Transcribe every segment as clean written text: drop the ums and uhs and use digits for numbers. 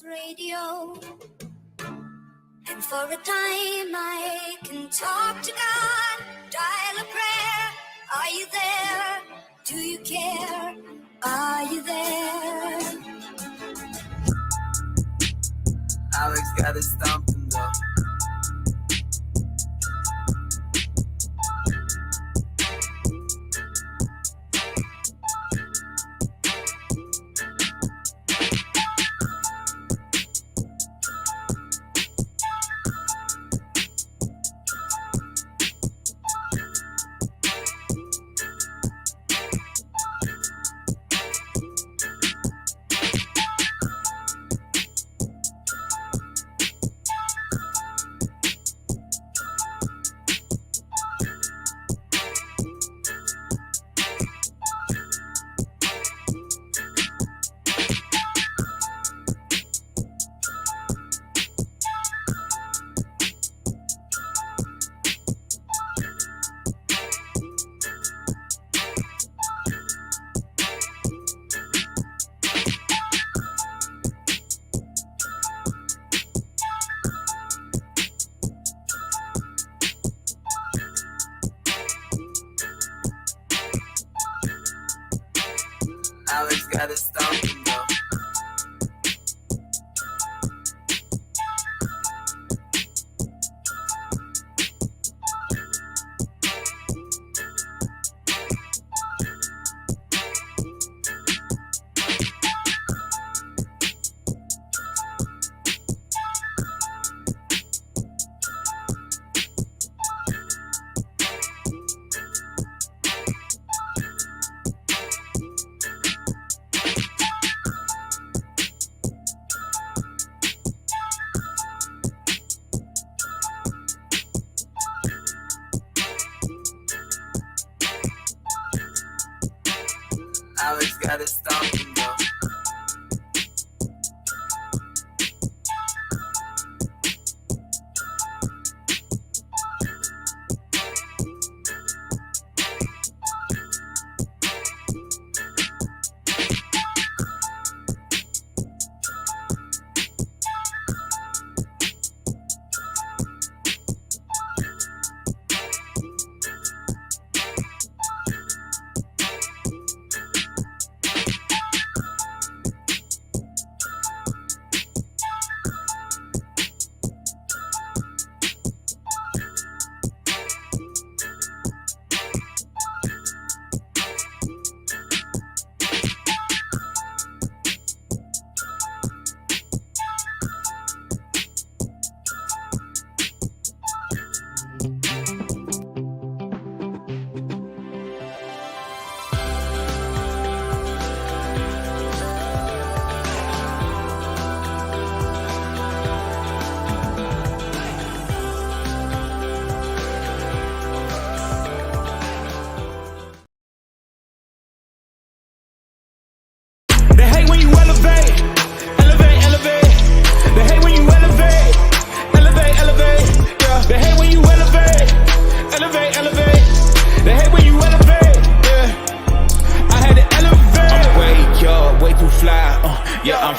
Radio, and for a time I can talk to God, dial a prayer. Are you there? Do you care? Are you there? Alex got it stomping though. Alex got it stomping though. Alex got it stomping though.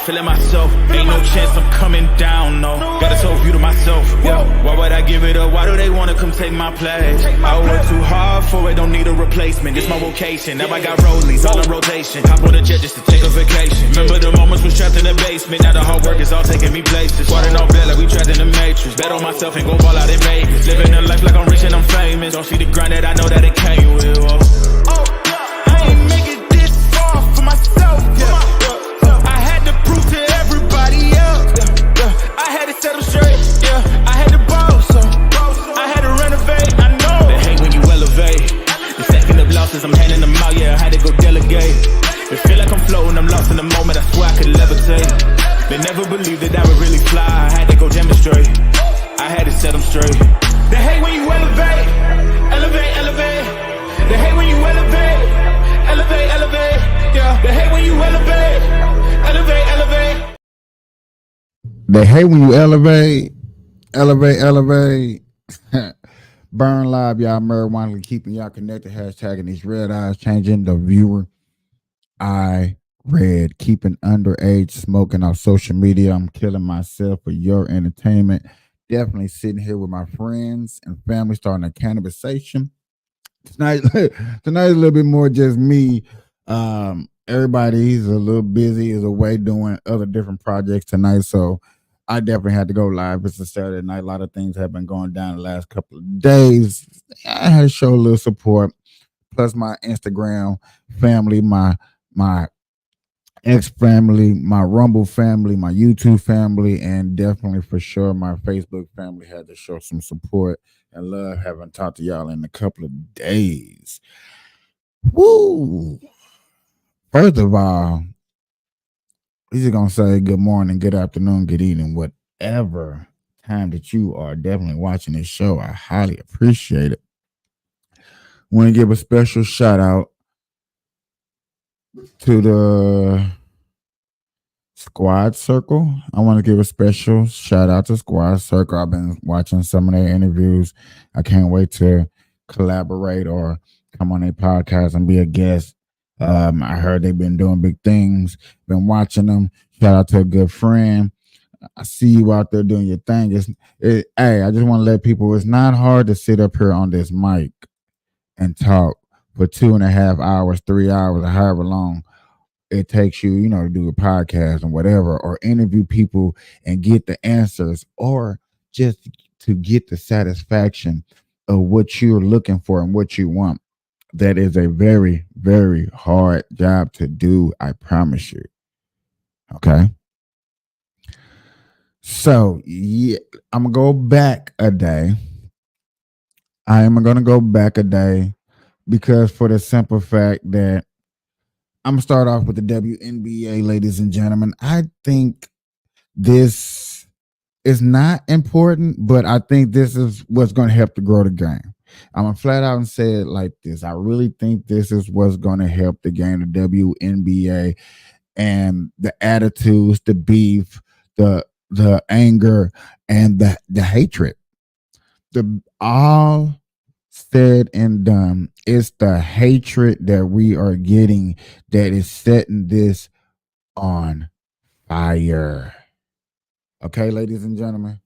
Feeling myself, ain't no chance I'm coming down, no. Got a told view to myself, yeah. Why would I give it up? Why do they wanna come take my place? I work too hard for it, don't need a replacement. This my vocation, now I got rollies all in rotation. Hop on a jet just to take a vacation. Remember the moments was trapped in the basement. Now the hard work is all taking me places. Water no bed like we trapped in the matrix. Bet on myself and go ball out in Vegas. Living a life like I'm rich and I'm famous. Don't see the grind that I know that it came with. Oh, I ain't make it this far for myself, yeah. I had to prove to everybody else, yeah. I had to set them straight, yeah. I had to ball, so I had to renovate, I know. They hate when you elevate. The second of losses, I'm handing them out, yeah. I had to go delegate. It feel like I'm floating, I'm lost in the moment. I swear I could levitate. They never believed that I would really fly. I had to go demonstrate. I had to set them straight. They hate when you elevate, elevate, elevate. They hate when you elevate, elevate, elevate. Yeah, they hate when you elevate, elevate, elevate. They hate when you elevate, elevate, elevate. Burn live, y'all. Marijuana keeping y'all connected. Hashtagging these red eyes, changing the viewer eye Red, keeping underage smoking off social media. I'm killing myself for your entertainment. Definitely sitting here with my friends and family starting a cannabisation. Tonight, tonight is a little bit more just me. Everybody's a little busy, is away doing other different projects tonight. So I definitely had to go live. It's a Saturday night. A lot of things have been going down the last couple of days. I had to show a little support. Plus my Instagram family, my X family, my Rumble family, my YouTube family, and definitely for sure my Facebook family had to show some support and love. Haven't talked to y'all in a couple of days. Woo! First of all, we're just gonna say good morning, good afternoon, good evening, whatever time that you are definitely watching this show. I highly appreciate it. Want to give a special shout out to the Squad Circle. I want to give a special shout out to Squad Circle. I've been watching some of their interviews. I can't wait to collaborate or come on their podcast and be a guest. I heard they've been doing big things. Been watching them. Shout out to a good friend. I see you out there doing your thing. Hey, I just want to let people. It's not hard to sit up here on this mic and talk for 2.5 hours, 3 hours, or however long it takes you, to do a podcast and whatever, or interview people and get the answers, or just to get the satisfaction of what you're looking for and what you want. That is a very, very hard job to do. I promise you. Okay. So, yeah, I'm going to go back a day. I am going to go back a day because for the simple fact that I'm going to start off with the WNBA, ladies and gentlemen. I think this is not important, but I think this is what's going to help to grow the game. I'm going to flat out and say it like this. I really think this is what's going to help the game, the WNBA, and the attitudes, the beef, the anger, and the hatred. The all said and done, it's the hatred that we are getting that is setting this on fire. Okay, ladies and gentlemen.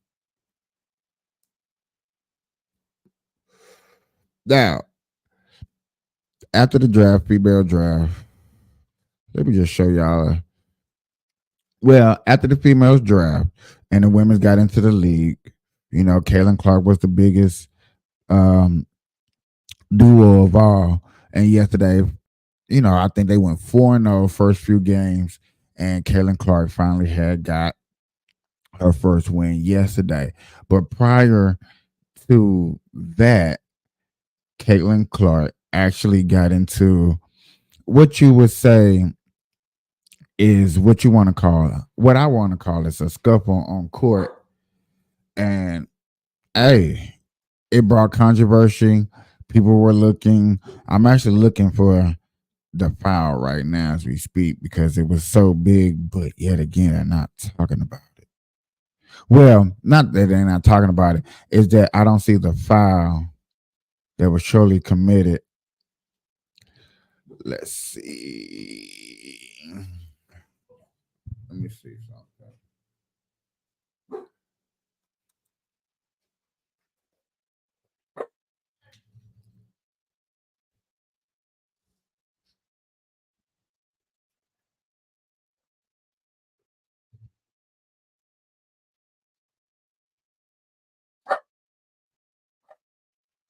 Now, after the draft, female draft, let me just show y'all. Well, after the females draft and the women's got into the league, Caitlin Clark was the biggest duo of all. And yesterday, I think they went 4-0 first few games, and Caitlin Clark finally had got her first win yesterday. But prior to that, Caitlin Clark actually got into what you would say is what you want to call, what I want to call is a scuffle on court. And hey, it brought controversy. People were looking. I'm actually looking for the foul right now as we speak because it was so big, but yet again, they're not talking about it. Well, not that they're not talking about it, is that I don't see the foul that was surely committed. Let's see. Let me see something.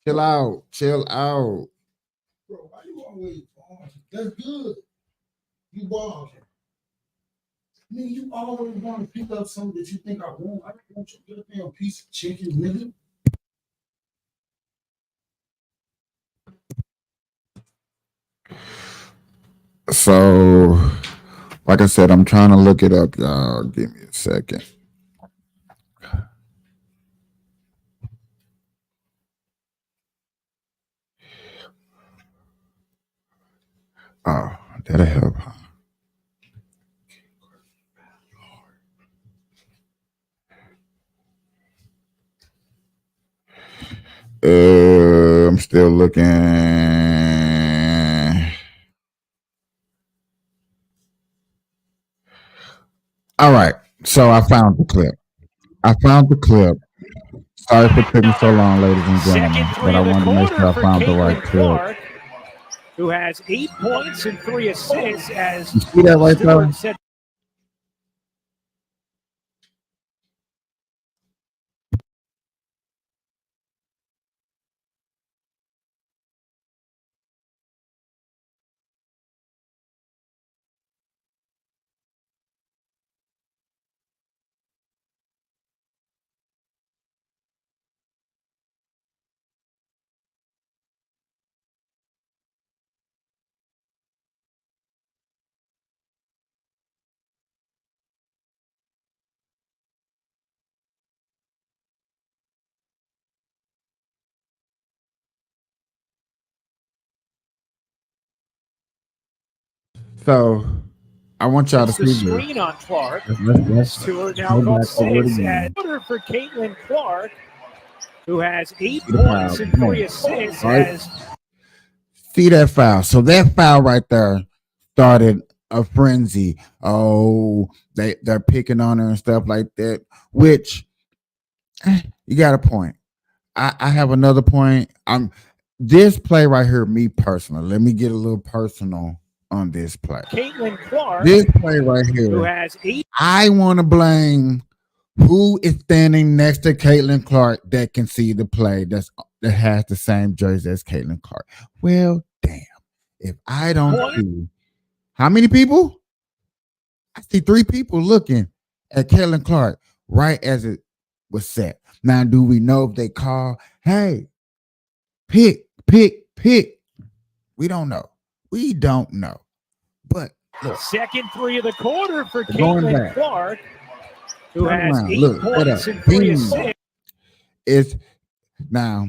Chill out. Chill out. Bro, why you always pausing? That's good. You pausing. Nigga, you always want to pick up something that you think I want. I don't want you to get a damn piece of chicken, nigga. So, like I said, I'm trying to look it up, y'all. Give me a second. Oh, that'll help. I'm still looking. All right. So I found the clip. Sorry for taking so long, ladies and gentlemen, but I wanted to make sure I found the right clip. Who has 8 points and 3 assists as you see that right there? Said So I want y'all to the see screen this. on Clark. Let's Stewart now go goes back over it 6 again. for Caitlin Clark, who has 8 See the points foul. and 3 assists Right. as See that foul. So that foul right there started a frenzy. Oh, they're picking on her and stuff like that, which you got a point. I have another point. This play right here, me personally, let me get a little personal on this play. Caitlin Clark, This play right who here, has 8. I want to blame who is standing next to Caitlin Clark that can see the play that has the same jersey as Caitlin Clark. Well, damn. If I don't see how many people? I see 3 people looking at Caitlin Clark right as it was set. Now, do we know if they call, hey, pick? We don't know. But look, Second 3 of the quarter for going Caitlin back. Clark, who Turn has around. 8 Look, points and 3 assists. It's now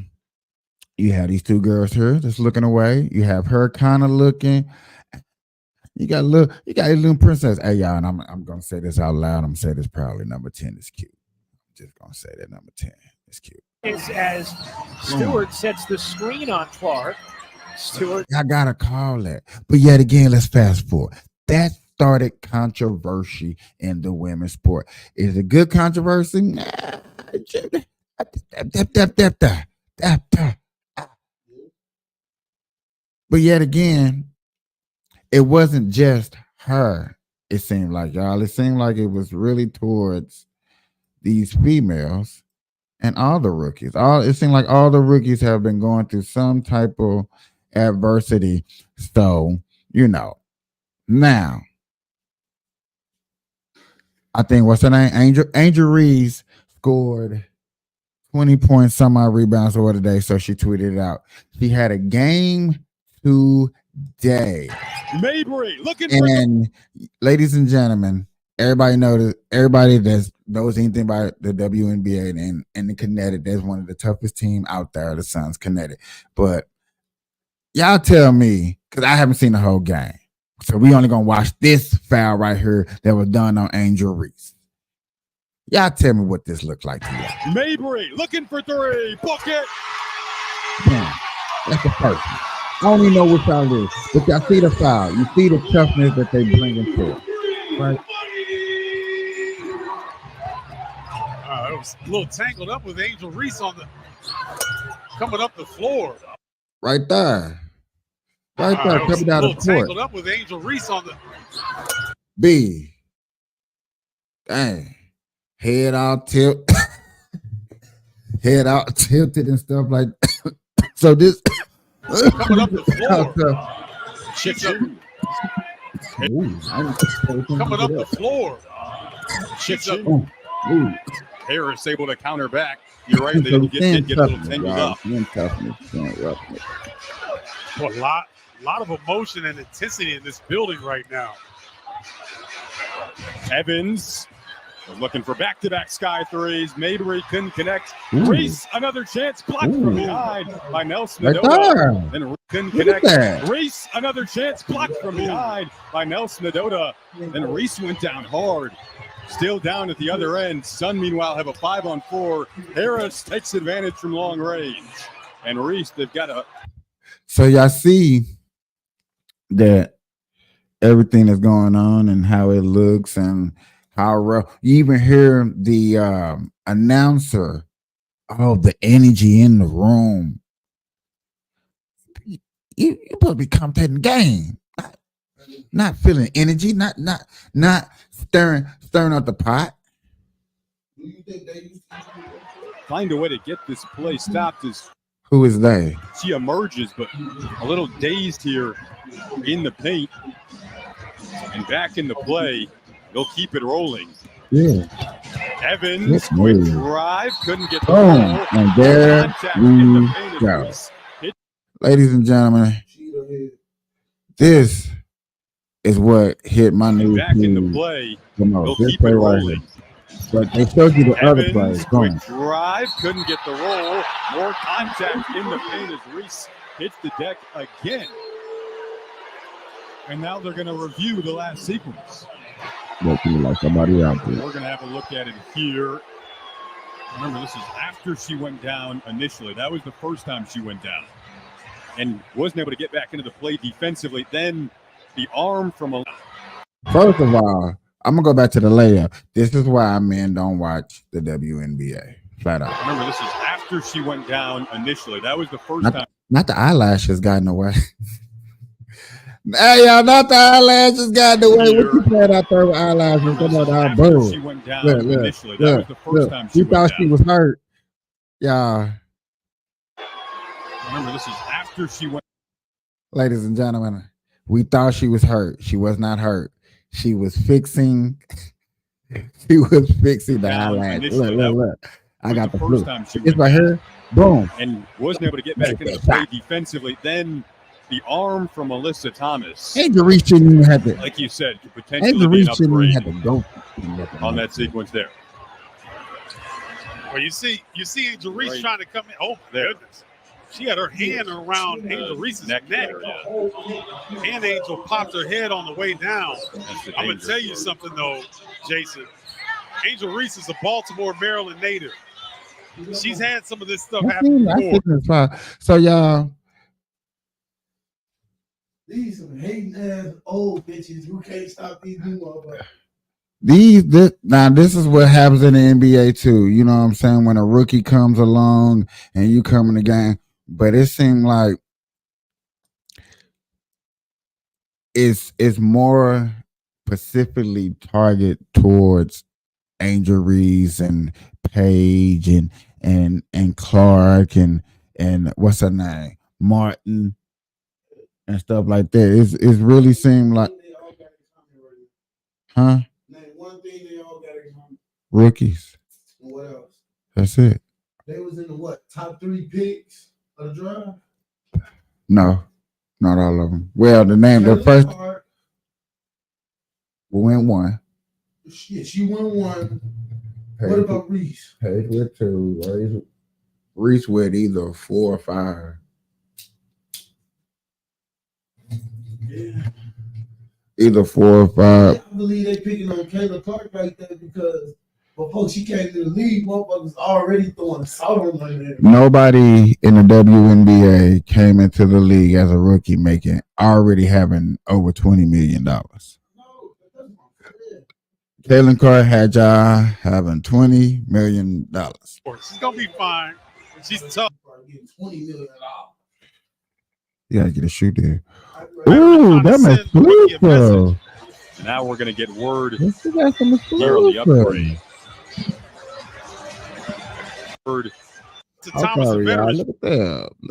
you have these 2 girls here that's looking away. You have her kind of looking. You got a little princess. Hey, y'all, and I'm gonna say this out loud. I'm gonna say this proudly. Number 10 is cute. I'm just gonna say that number 10 is cute. As Stewart sets the screen on Clark. Stewart. I gotta call that. But yet again, let's fast forward. That started controversy in the women's sport. Is it good controversy? Nah. But yet again, it wasn't just her. It seemed like, y'all. It seemed like it was really towards these females and all the rookies. It seemed like all the rookies have been going through some type of adversity. So, now I think what's her name? Angel Reese scored 20 points, some odd rebounds over today. So she tweeted it out. She had a game today. Mabry looking and ladies and gentlemen, everybody that knows anything about the WNBA and the Kinetic, that's one of the toughest teams out there, the Suns Kinetic. But y'all tell me, because I haven't seen the whole game. So we only gonna watch this foul right here that was done on Angel Reese. Y'all tell me what this looked like to y'all. Mabry looking for 3. Bucket. Man, that's the first one. I don't even know what foul is, but y'all see the foul. You see the toughness that they bring into it. Right? It was a little tangled up with Angel Reese coming up the floor. Right there. Coming out of the court. Tangled up with Angel Reese B. Dang. Head out tilted and stuff like that. So this coming up the floor. Coming up the floor. Harris able to counter back. You're right. They get a little tangled up. Well, a lot of emotion and intensity in this building right now. Evans looking for back-to-back sky threes. Mabry couldn't connect. Reese, another chance, blocked from behind by Nelson Nadota. Then couldn't connect. Reese, another chance, blocked from behind by Nelson Nadota. Then Reese went down hard. Still down at the other end. Sun, meanwhile, have a 5-on-4. Harris takes advantage from long range. And Reese, they've got a... So y'all see that everything that's going on and how it looks and How rough. You even hear the announcer. Oh, the energy in the room. You supposed to be commentating the game, not feeling energy, not stirring up the pot. Do you think they used to find a way to get this play stopped? As who is they? She emerges, but a little dazed here in the paint, and back in the play. They'll keep it rolling. Yeah. Evans, quick drive, couldn't get the ball. And there we go. Ladies and gentlemen, this is what hit my new back in the play. They'll this keep play it right rolling. here. But they showed you the other plays. Quick drive, couldn't get the roll. More contact in the paint as Reese hits the deck again. And now they're going to review the last sequence. Like somebody out there. We're going to have a look at it here. Remember, this is after she went down initially. That was the first time she went down. And wasn't able to get back into the play defensively. Then the arm from a... First of all, I'm going to go back to the layup. This is why men don't watch the WNBA. Flat out. Remember, this is after she went down initially. That was the first time. Not the eyelashes got in the way. Hey, y'all, not the eyelashes got in the way. What you said out there with eyelashes? Come on, boom. She went down initially. That was the first time she you thought she was hurt. Y'all. Remember, this is after she went. Ladies and gentlemen, we thought she was hurt. She was not hurt. She was fixing. She was fixing the eyelashes. Look. I got the flu. It's right here. Boom. And wasn't able to get back into the play defensively. Then the arm from Alyssa Thomas. Angel Reese shouldn't even have to. Like you said, could potentially be an upgrade have to go on that sequence there. Well, you see Angel Reese trying to come in. Oh, my goodness. She had her hand around Angel Reese's neck. And Angel popped her head on the way down. I'm going to tell you something, though, Jason. Angel Reese is a Baltimore, Maryland native. She's had some of this stuff happen before. So, y'all. These some hating ass old bitches who can't stop these new motherfuckers. This is what happens in the NBA too. You know what I'm saying? When a rookie comes along and you come in the game, but it seemed like it's more specifically targeted towards Angel Reese and Paige and Clark and what's her name? Martin. And stuff like that. It's really seemed like, huh? Name one thing they all got in common. Rookies. And what else? That's it. They was in the top 3 picks of the draft? No, not all of them. Well, the first went one. Yeah, she went one. What about Reese? Paige with 2. Reese with either 4 or 5. Yeah. Either 4 or 5. I believe they picking on Kayla Clark like that because before she came to the league, motherfuckers already throwing salt on her head. Nobody in the WNBA came into the league as a rookie already having over $20 million. No, that's not fair. Kaylin Clark had y'all having $20 million. She's gonna be fine. She's tough. Getting $20 million. You gotta get a shoe there. Ooh, that makes sense. Now we're gonna get word here on the upgrade. Word. Look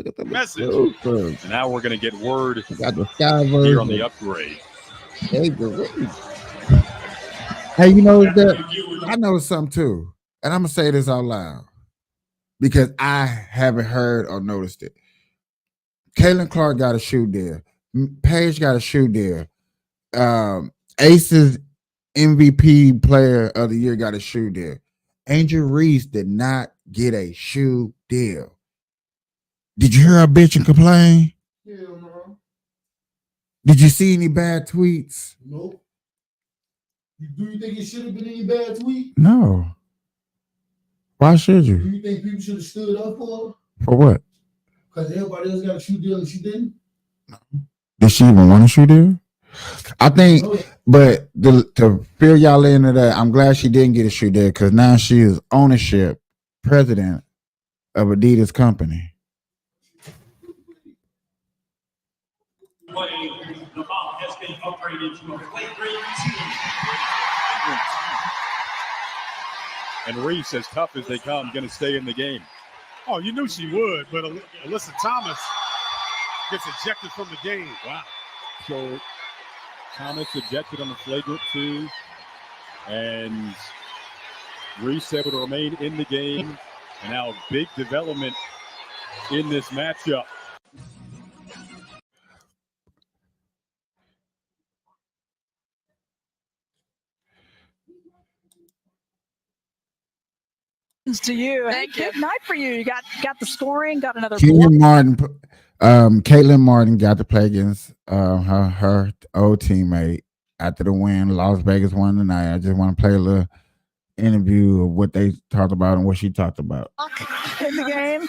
at that message. Now we're gonna get word got the sky here on the upgrade. Hey, you know that I know something too, and I'm gonna say this out loud because I haven't heard or noticed it. Kaylin Clark got a shoe deal. Paige got a shoe deal. Ace's MVP player of the year got a shoe deal. Angel Reese did not get a shoe deal. Did you hear her bitch and complain? Hell no. Did you see any bad tweets? Nope. Do you think it should have been any bad tweet? No. Why should you? Do you think people should have stood up for her? For what? Because everybody else got a shoe deal and she didn't? Did she even want a shoe deal? I think, But to fill y'all into that, I'm glad she didn't get a shoe there because now she is ownership president of Adidas company. And Reese, as tough as they come, going to stay in the game. Oh, you knew she would, but Alyssa Thomas gets ejected from the game. Wow. So Thomas ejected on the flagrant 2. And Reese able to remain in the game. And now big development in this matchup. To you. Thank you. Good night for you. You got the scoring, got another Caitlin Martin got to play against her old teammate after the win. Las Vegas won tonight. I just want to play a little interview of what they talked about and what she talked about in the game.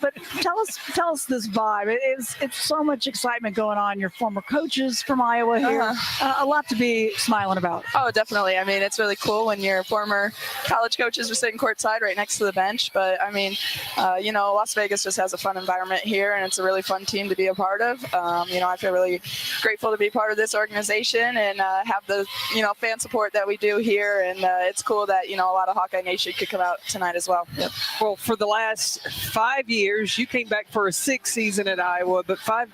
But tell us this vibe. It's so much excitement going on. Your former coaches from Iowa here, a lot to be smiling about. Oh, definitely. I mean, it's really cool when your former college coaches are sitting courtside right next to the bench. But I mean, Las Vegas just has a fun environment here, and it's a really fun team to be a part of. I feel really grateful to be part of this organization and have the fan support that we do here. And it's cool that a lot of Hawkeye Nation could come out tonight as well. Yep. Well, for the last 5 years, you came back for a 6th season at Iowa, but 4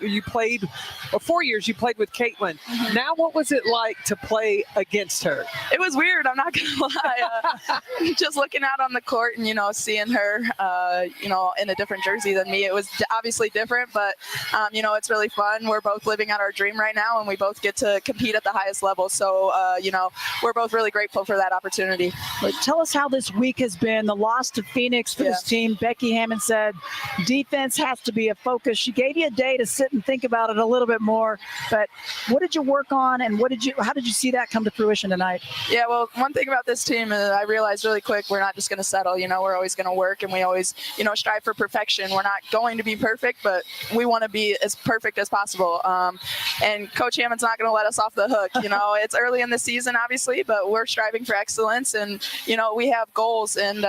years you played with Caitlin. Mm-hmm. Now, what was it like to play against her? It was weird. I'm not gonna lie. Just looking out on the court and seeing her, in a different jersey than me. It was obviously different, but it's really fun. We're both living out our dream right now, and we both get to compete at the highest level. So, we're both really grateful for that opportunity. But tell us how this week has been. The loss to Phoenix for this team. Becky Hammond said defense has to be a focus. She gave you a day to sit and think about it a little bit more. But what did you work on, and how did you see that come to fruition tonight? Yeah, well, one thing about this team is I realized really quick, we're not just going to settle. We're always going to work, and we always, strive for perfection. We're not going to be perfect, but we want to be as perfect as possible. And Coach Hammond's not going to let us off the hook. It's early in the season, obviously, but we're striving for excellence, and we have goals, and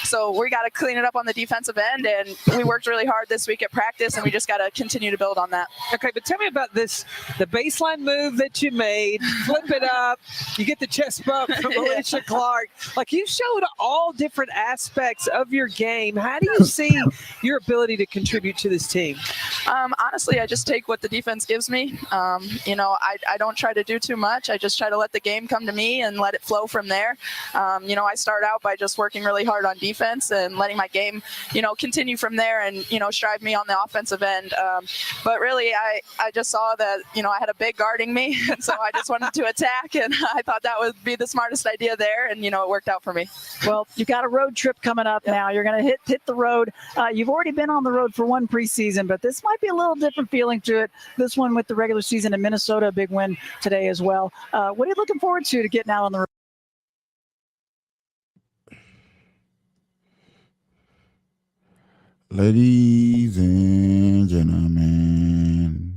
so we got to clean it up on the defensive end, and we worked really hard this week at practice, and we just got to continue to build on that. Okay, but tell me about the baseline move that you made. Flip it up. You get the chest bump from Alicia Clark. Like, you showed all different aspects of your game. How do you see your ability to contribute to this team? Honestly, I just take what the defense gives me. I don't try to do too much. I just try to let the game come to me and let it flow from there. I start out by just working really hard on defense and letting my game, continue from there and, strive me on the offensive end. But really, I just saw that, I had a big guarding me. And so I just wanted to attack. And I thought that would be the smartest idea there. And, it worked out for me. Well, you've got a road trip coming up now. You're going to hit the road. You've already been on the road for one preseason, but this might be a little different feeling to it. This one with the regular season in Minnesota, a big win today as well. What are you looking forward to getting out on the road? Ladies and gentlemen,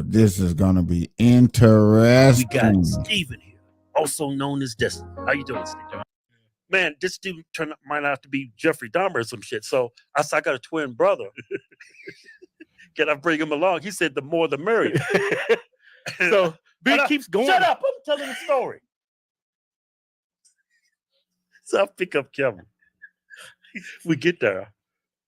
this is gonna be interesting. We got Steven here, also known as Destiny. How you doing, Steven? Man, this dude might have to be Jeffrey Dahmer or some shit. So I said, I got a twin brother. Can I bring him along? He said, the more the merrier. So B keeps going. Shut up! I'm telling the story. So I pick up Kevin. We get there.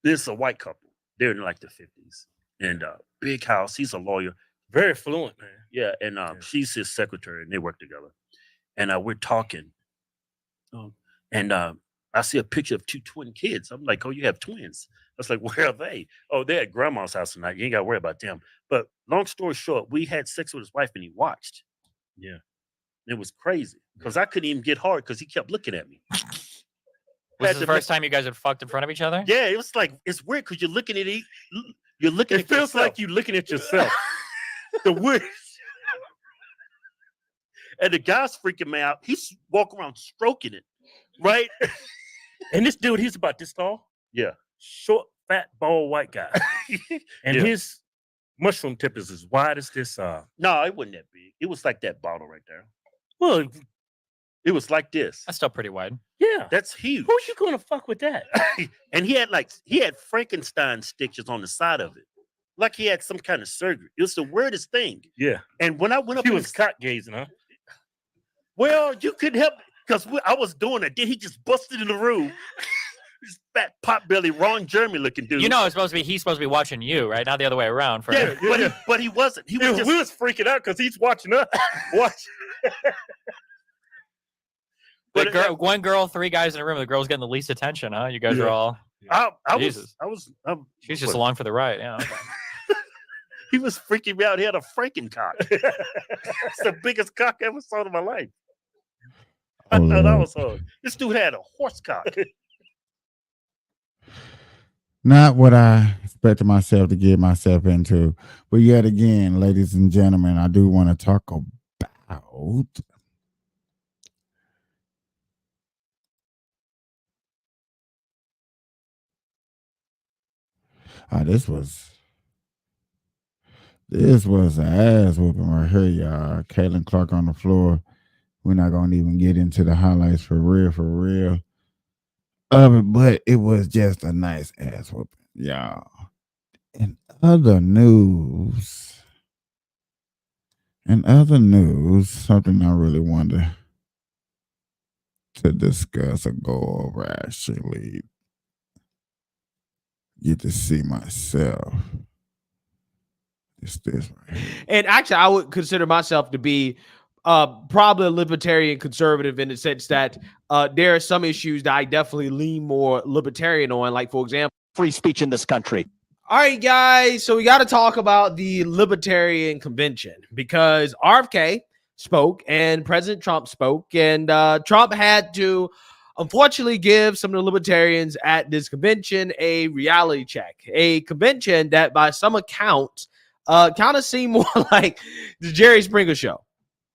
There's a white couple. They're in like the 50s. And big house. He's a lawyer. Very fluent, man. Yeah. And she's his secretary, and they work together. And we're talking. And I see a picture of 2 twin kids. I'm like, oh, you have twins. I was like, where are they? Oh, they're at grandma's house tonight. You ain't got to worry about them. But long story short, we had sex with his wife, and he watched. Yeah. It was crazy because I couldn't even get hard because he kept looking at me. Was this the first time you guys had fucked in front of each other? Yeah, it was like, it's weird because you're looking at you're looking at yourself. It feels like you're looking at yourself. The weird. And the guy's freaking me out. He's walking around stroking it, right? And this dude, he's about this tall. Yeah. Short, fat, bald, white guy. And his Mushroom tip is as wide as this. No, it wasn't that big. It was like that bottle right there. Well, it was like this. That's still pretty wide. Yeah, that's huge. Who's you gonna fuck with that? And he had Frankenstein stitches on the side of it, like he had some kind of surgery. It was the weirdest thing. Yeah. And when I went up, he was cock gazing, huh? Well, you couldn't help because I was doing it. Then he just busted in the room. This fat pot belly Ron Jeremy looking dude. You know, he's supposed to be watching you, right? Not the other way around. For but he wasn't. He was we was freaking out because he's watching us. One girl, 3 guys in a room. The girl's getting the least attention, huh? You guys are all. She's just along for the ride. Yeah. Okay. He was freaking me out. He had a Frankencock. It's the biggest cock I ever saw in my life. I thought that was hard. This dude had a horse cock. Not what I expected myself to get myself into. But yet again, ladies and gentlemen, I do want to talk about this was an ass whooping right here, y'all. Caitlin Clark on the floor. We're not gonna even get into the highlights for real. But it was just a nice ass whooping, y'all. In other news, something I really wanted to discuss or go over, actually get to see myself. It's this right here. And actually, I would consider myself to be probably a libertarian conservative in the sense that there are some issues that I definitely lean more libertarian on, like, for example, free speech in this country. All right, guys, so we got to talk about the Libertarian Convention because RFK spoke and President Trump spoke, and Trump had to unfortunately give some of the libertarians at this convention a reality check, a convention that by some accounts kind of seemed more like the Jerry Springer show.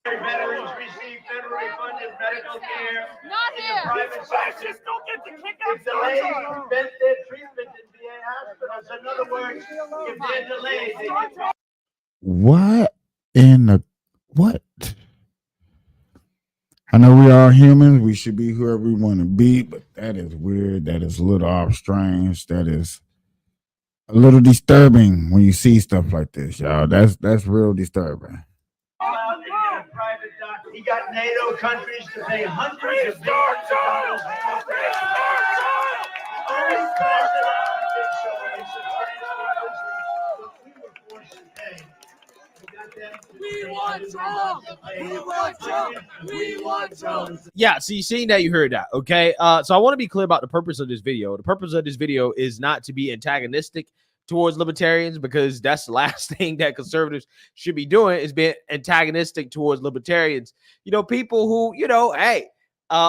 Veterans receive federally funded medical care. Not here. Private sector. Don't get to kick out the ladies prevent their treatment in VA hospitals. In other words, if they're delayed, they get. What in the what? I know we are humans. We should be whoever we want to be, but that is weird. That is a little off strange. That is a little disturbing when you see stuff like this, y'all. That's real disturbing. He got NATO countries to pay hundreds of millions of dollars. We want Trump. We want Trump. We want Trump. Yeah, so you seen that, you heard that, okay? So I want to be clear about the purpose of this video. The purpose of this video is not to be antagonistic towards libertarians, because that's the last thing that conservatives should be doing, is being antagonistic towards libertarians. You know, people who, you know, hey,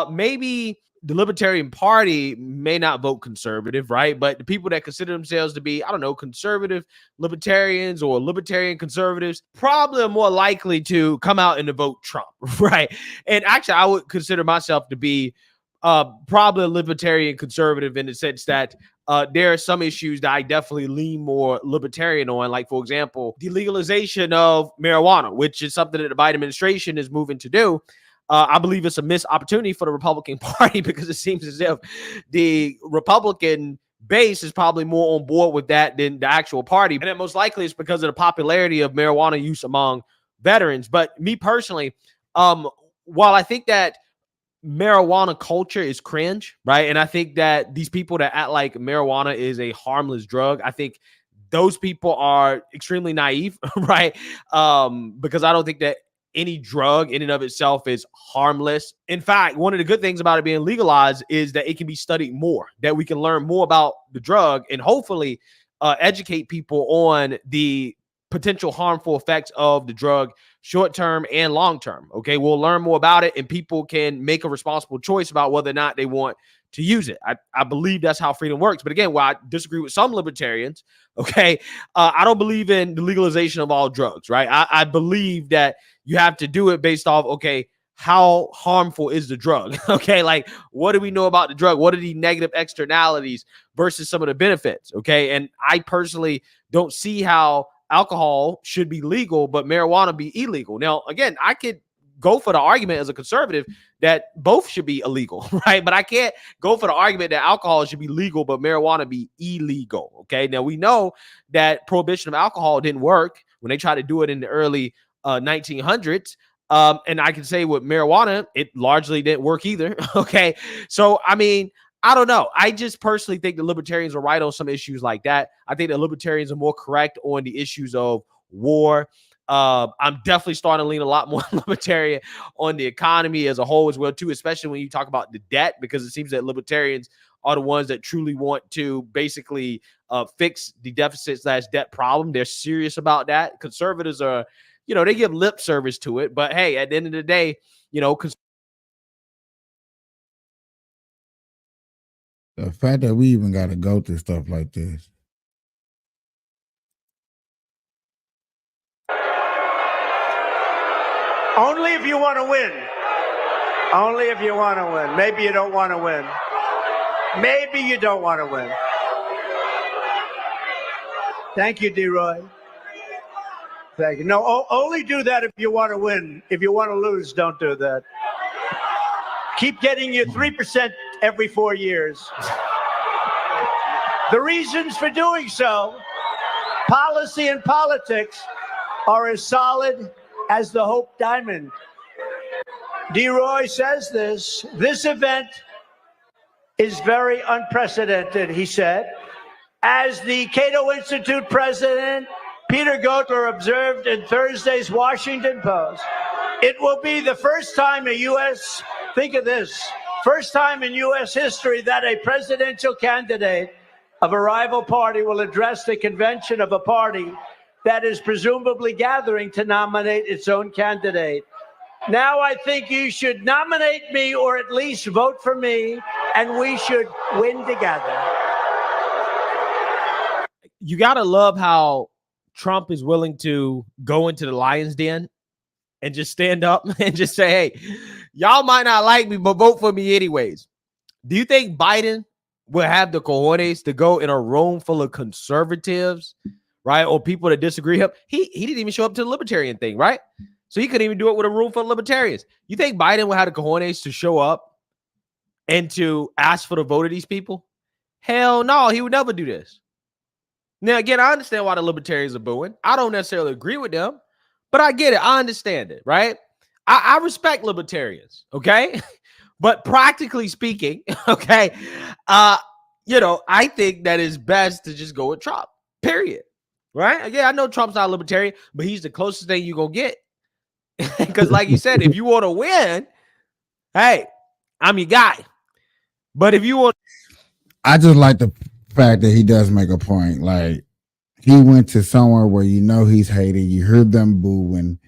maybe the Libertarian Party may not vote conservative, right? But the people that consider themselves to be, I don't know, conservative libertarians or libertarian conservatives probably are more likely to come out and to vote Trump, right? And actually, I would consider myself to be probably a libertarian conservative in the sense that there are some issues that I definitely lean more libertarian on, like, for example, the legalization of marijuana, which is something that the Biden administration is moving to do. I believe it's a missed opportunity for the Republican Party, because it seems as if the Republican base is probably more on board with that than the actual party. And it most likely is because of the popularity of marijuana use among veterans. But me personally, while I think that marijuana culture is cringe, right? And I think that these people that act like marijuana is a harmless drug, I think those people are extremely naive, right? Because I don't think that any drug in and of itself is harmless. In fact, one of the good things about it being legalized is that it can be studied more, that we can learn more about the drug and hopefully educate people on the potential harmful effects of the drug, short-term and long-term. Okay, we'll learn more about it and people can make a responsible choice about whether or not they want to use it. I believe that's how freedom works. But again, while I disagree with some libertarians, okay, I don't believe in the legalization of all drugs, right? I believe that you have to do it based off, okay, how harmful is the drug? Okay, like, what do we know about the drug? What are the negative externalities versus some of the benefits? Okay, and I personally don't see how alcohol should be legal, but marijuana be illegal. Now, again, I could go for the argument as a conservative that both should be illegal, right? But I can't go for the argument that alcohol should be legal, but marijuana be illegal. Okay. Now we know that prohibition of alcohol didn't work when they tried to do it in the early 1900s. And I can say with marijuana, it largely didn't work either. Okay. So, I mean, I don't know. I just personally think the libertarians are right on some issues like that. I think the libertarians are more correct on the issues of war. I'm definitely starting to lean a lot more libertarian on the economy as a whole as well, too, especially when you talk about the debt, because it seems that libertarians are the ones that truly want to basically fix the deficit/debt problem. They're serious about that. Conservatives are, you know, they give lip service to it. But hey, at the end of the day, you know, the fact that we even got to go through stuff like this. Only if you want to win. Only if you want to win. Maybe you don't want to win. Maybe you don't want to win. Thank you, D-Roy. Thank you. No, only do that if you want to win. If you want to lose, don't do that. Keep getting your 3% every 4 years. The reasons for doing so, policy and politics, are as solid as the Hope Diamond. D-Roy says this event is very unprecedented, he said. As the Cato Institute president, Peter Gotler, observed in Thursday's Washington Post, it will be the first time think of this, first time in U.S. history that a presidential candidate of a rival party will address the convention of a party that is presumably gathering to nominate its own candidate. Now I think you should nominate me or at least vote for me, and we should win together. You got to love how Trump is willing to go into the lion's den and just stand up and just say, hey, y'all might not like me, but vote for me anyways. Do you think Biden will have the cojones to go in a room full of conservatives, right, or people that disagree with him? He didn't even show up to the libertarian thing, right? So he couldn't even do it with a room full of libertarians. You think Biden will have the cojones to show up and to ask for the vote of these people? Hell no, he would never do this. Now, again, I understand why the libertarians are booing. I don't necessarily agree with them, but I get it. I understand it, right? I respect libertarians, okay? But practically speaking, okay, you know, I think that it's best to just go with Trump, period, right? Yeah, I know Trump's not a libertarian, but he's the closest thing you're going to get. Because like you said, if you want to win, hey, I'm your guy. But if you want... I just like the fact that he does make a point. Like, he went to somewhere where you know he's hated. You heard them booing.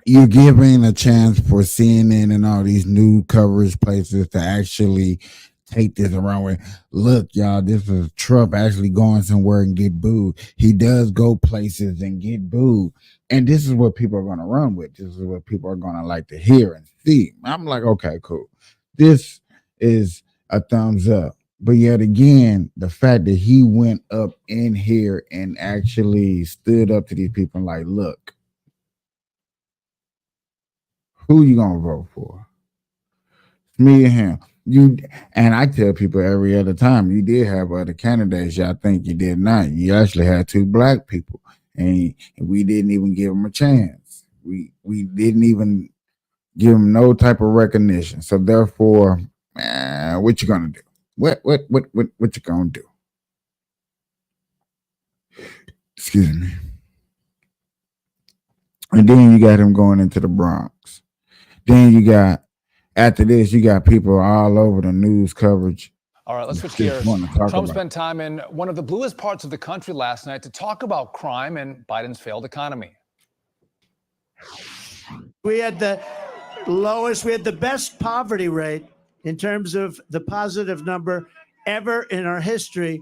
You're giving a chance for CNN and all these new coverage places to actually take this around with, look, y'all, this is Trump actually going somewhere and get booed. He does go places and get booed. And this is what people are going to run with. This is what people are going to like to hear and see. I'm like, okay, cool. This is a thumbs up. But yet again, the fact that he went up in here and actually stood up to these people and like, look, who you going to vote for? Me and him. And I tell people every other time, you did have other candidates. Y'all think you did not. You actually had 2 black people. And we didn't even give them a chance. We didn't even give them no type of recognition. So therefore, what you gonna do? What you gonna do? Excuse me. And then you got him going into the Bronx. Then you got, after this, you got people all over the news coverage. All right, let's switch gears. Trump spent time in one of the bluest parts of the country last night to talk about crime and Biden's failed economy. We had the lowest, we had the best poverty rate in terms of the positive number ever in our history.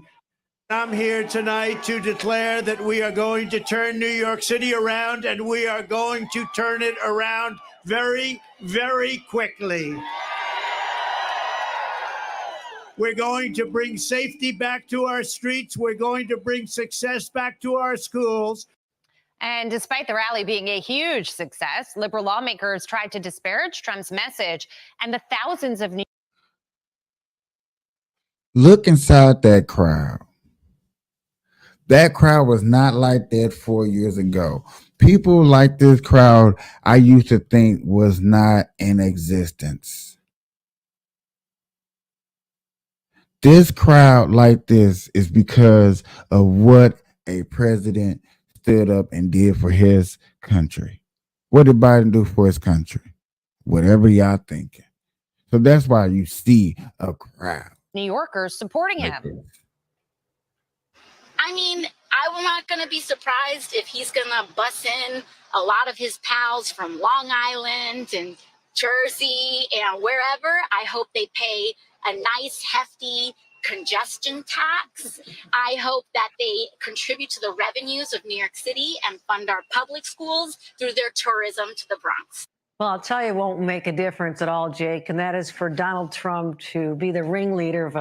I'm here tonight to declare that we are going to turn New York City around, and we are going to turn it around very, very quickly. We're going to bring safety back to our streets. We're going to bring success back to our schools. And despite the rally being a huge success, liberal lawmakers tried to disparage Trump's message, and the thousands of New Look inside that crowd. That crowd was not like that 4 years ago. People like this crowd, I used to think was not in existence. This crowd like this is because of what a president stood up and did for his country. What did Biden do for his country? Whatever y'all thinking. So that's why you see a crowd. New Yorkers supporting him. I mean, I'm not going to be surprised if he's going to bus in a lot of his pals from Long Island and Jersey and wherever. I hope they pay a nice, hefty congestion tax. I hope that they contribute to the revenues of New York City and fund our public schools through their tourism to the Bronx. Well, I'll tell you, it won't make a difference at all, Jake, and that is for Donald Trump to be the ringleader of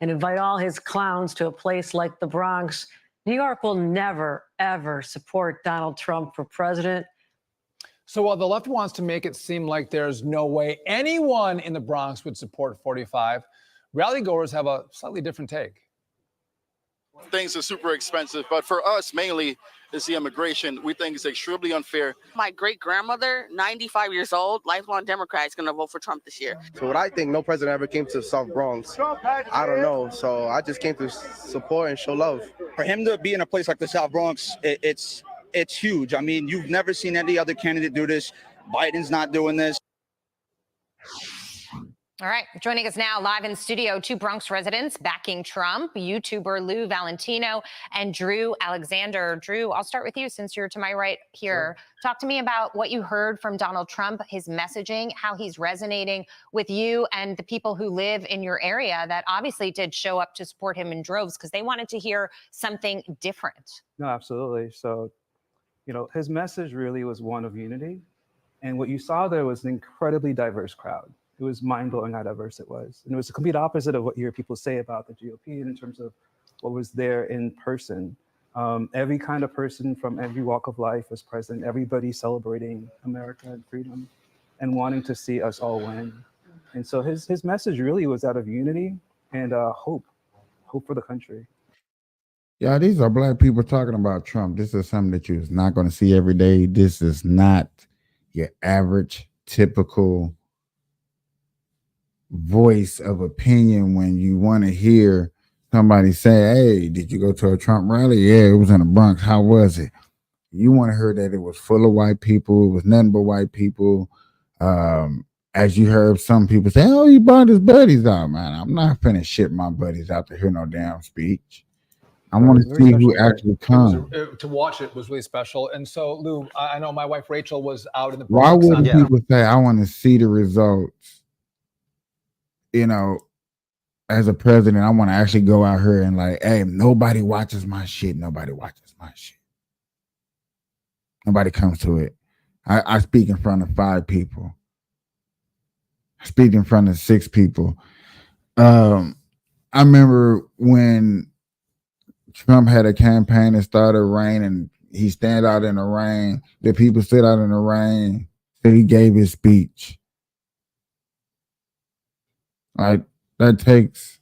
and invite all his clowns to a place like the Bronx. New York will never, ever support Donald Trump for president. So while the left wants to make it seem like there's no way anyone in the Bronx would support 45, rally goers have a slightly different take. Things are super expensive, but for us mainly is the immigration. We think it's extremely unfair. My great-grandmother, 95 years old, lifelong Democrat, is going to vote for Trump this year. So what I think, no president ever came to the South Bronx. I don't know. So I just came to support and show love. For him to be in a place like the South Bronx, it's huge. I mean, you've never seen any other candidate do this. Biden's not doing this. All right, joining us now live in studio, two Bronx residents backing Trump, YouTuber Lou Valentino and Drew Alexander. Drew, I'll start with you since you're to my right here. Sure. Talk to me about what you heard from Donald Trump, his messaging, how he's resonating with you and the people who live in your area that obviously did show up to support him in droves because they wanted to hear something different. No, absolutely. So, his message really was one of unity. And what you saw there was an incredibly diverse crowd. It was mind-blowing how diverse it was. And it was the complete opposite of what you hear people say about the GOP in terms of what was there in person. Every kind of person from every walk of life was present, everybody celebrating America and freedom and wanting to see us all win. And so his message really was out of unity and hope for the country. Yeah, these are black people talking about Trump. This is something that you're not going to see every day. This is not your average, typical voice of opinion when you want to hear somebody say, hey, did you go to a Trump rally? Yeah, it was in the Bronx. How was it? You want to hear that it was full of white people. It was nothing but white people. As you heard some people say, oh, he brought his buddies out, man. I'm not finna ship my buddies out to hear no damn speech. I want to see who actually comes. To watch it was really special. And so, Lou, I know my wife Rachel was out in the Why Bronx. would people say, I want to see the results? As a president, I want to actually go out here and like, hey, nobody watches my shit. Nobody watches my shit. Nobody comes to it. I speak in front of 5 people. I speak in front of 6 people. I remember when Trump had a campaign that started raining, he stand out in the rain. The people sit out in the rain. So he gave his speech. Like, that takes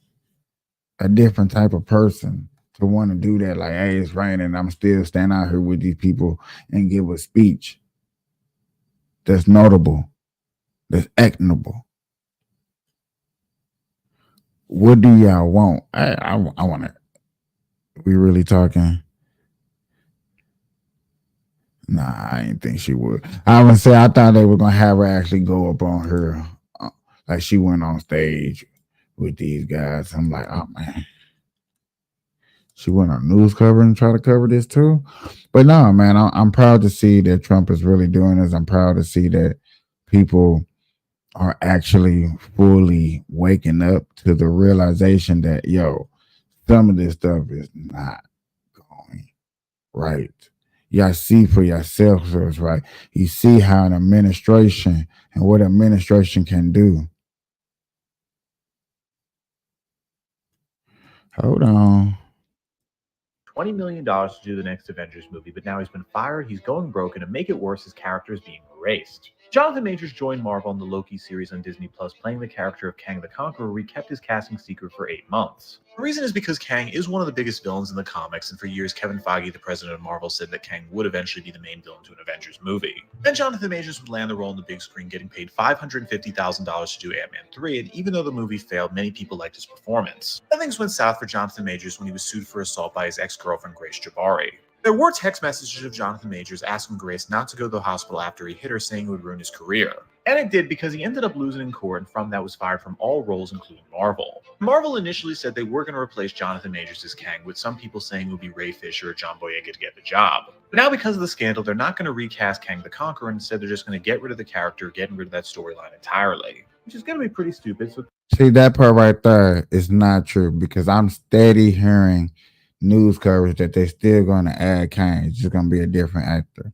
a different type of person to want to do that. Like, hey, it's raining. I'm still standing out here with these people and give a speech that's notable, that's actionable. What do y'all want? I want to. We really talking? Nah, I didn't think she would. I would say I thought they were gonna have her actually go up on her, like she went on stage with these guys. I'm like, oh man, she went on news cover and try to cover this too. But no, man, I'm proud to see that Trump is really doing this. I'm proud to see that people are actually fully waking up to the realization that, yo, some of this stuff is not going right. Y'all see for yourself, so it's right. You see how an administration and what administration can do. Hold on. $20 million to do the next Avengers movie, but now he's been fired, he's going broke, and to make it worse, his character is being erased. Jonathan Majors joined Marvel in the Loki series on Disney Plus, playing the character of Kang the Conqueror, where he kept his casting secret for 8 months. The reason is because Kang is one of the biggest villains in the comics, and for years Kevin Feige, the president of Marvel, said that Kang would eventually be the main villain to an Avengers movie. Then Jonathan Majors would land the role on the big screen, getting paid $550,000 to do Ant-Man 3, and even though the movie failed, many people liked his performance. Then things went south for Jonathan Majors when he was sued for assault by his ex-girlfriend Grace Jabari. There were text messages of Jonathan Majors asking Grace not to go to the hospital after he hit her, saying it would ruin his career. And it did, because he ended up losing in court, and from that was fired from all roles, including Marvel. Marvel initially said they were going to replace Jonathan Majors as Kang, with some people saying it would be Ray Fisher or John Boyega to get the job. But now, because of the scandal, they're not going to recast Kang the Conqueror, and instead they're just going to get rid of the character, getting rid of that storyline entirely. Which is going to be pretty stupid. So See, that part right there is not true, because I'm steady hearing news coverage that they're still going to add Kang. It's just going to be a different actor.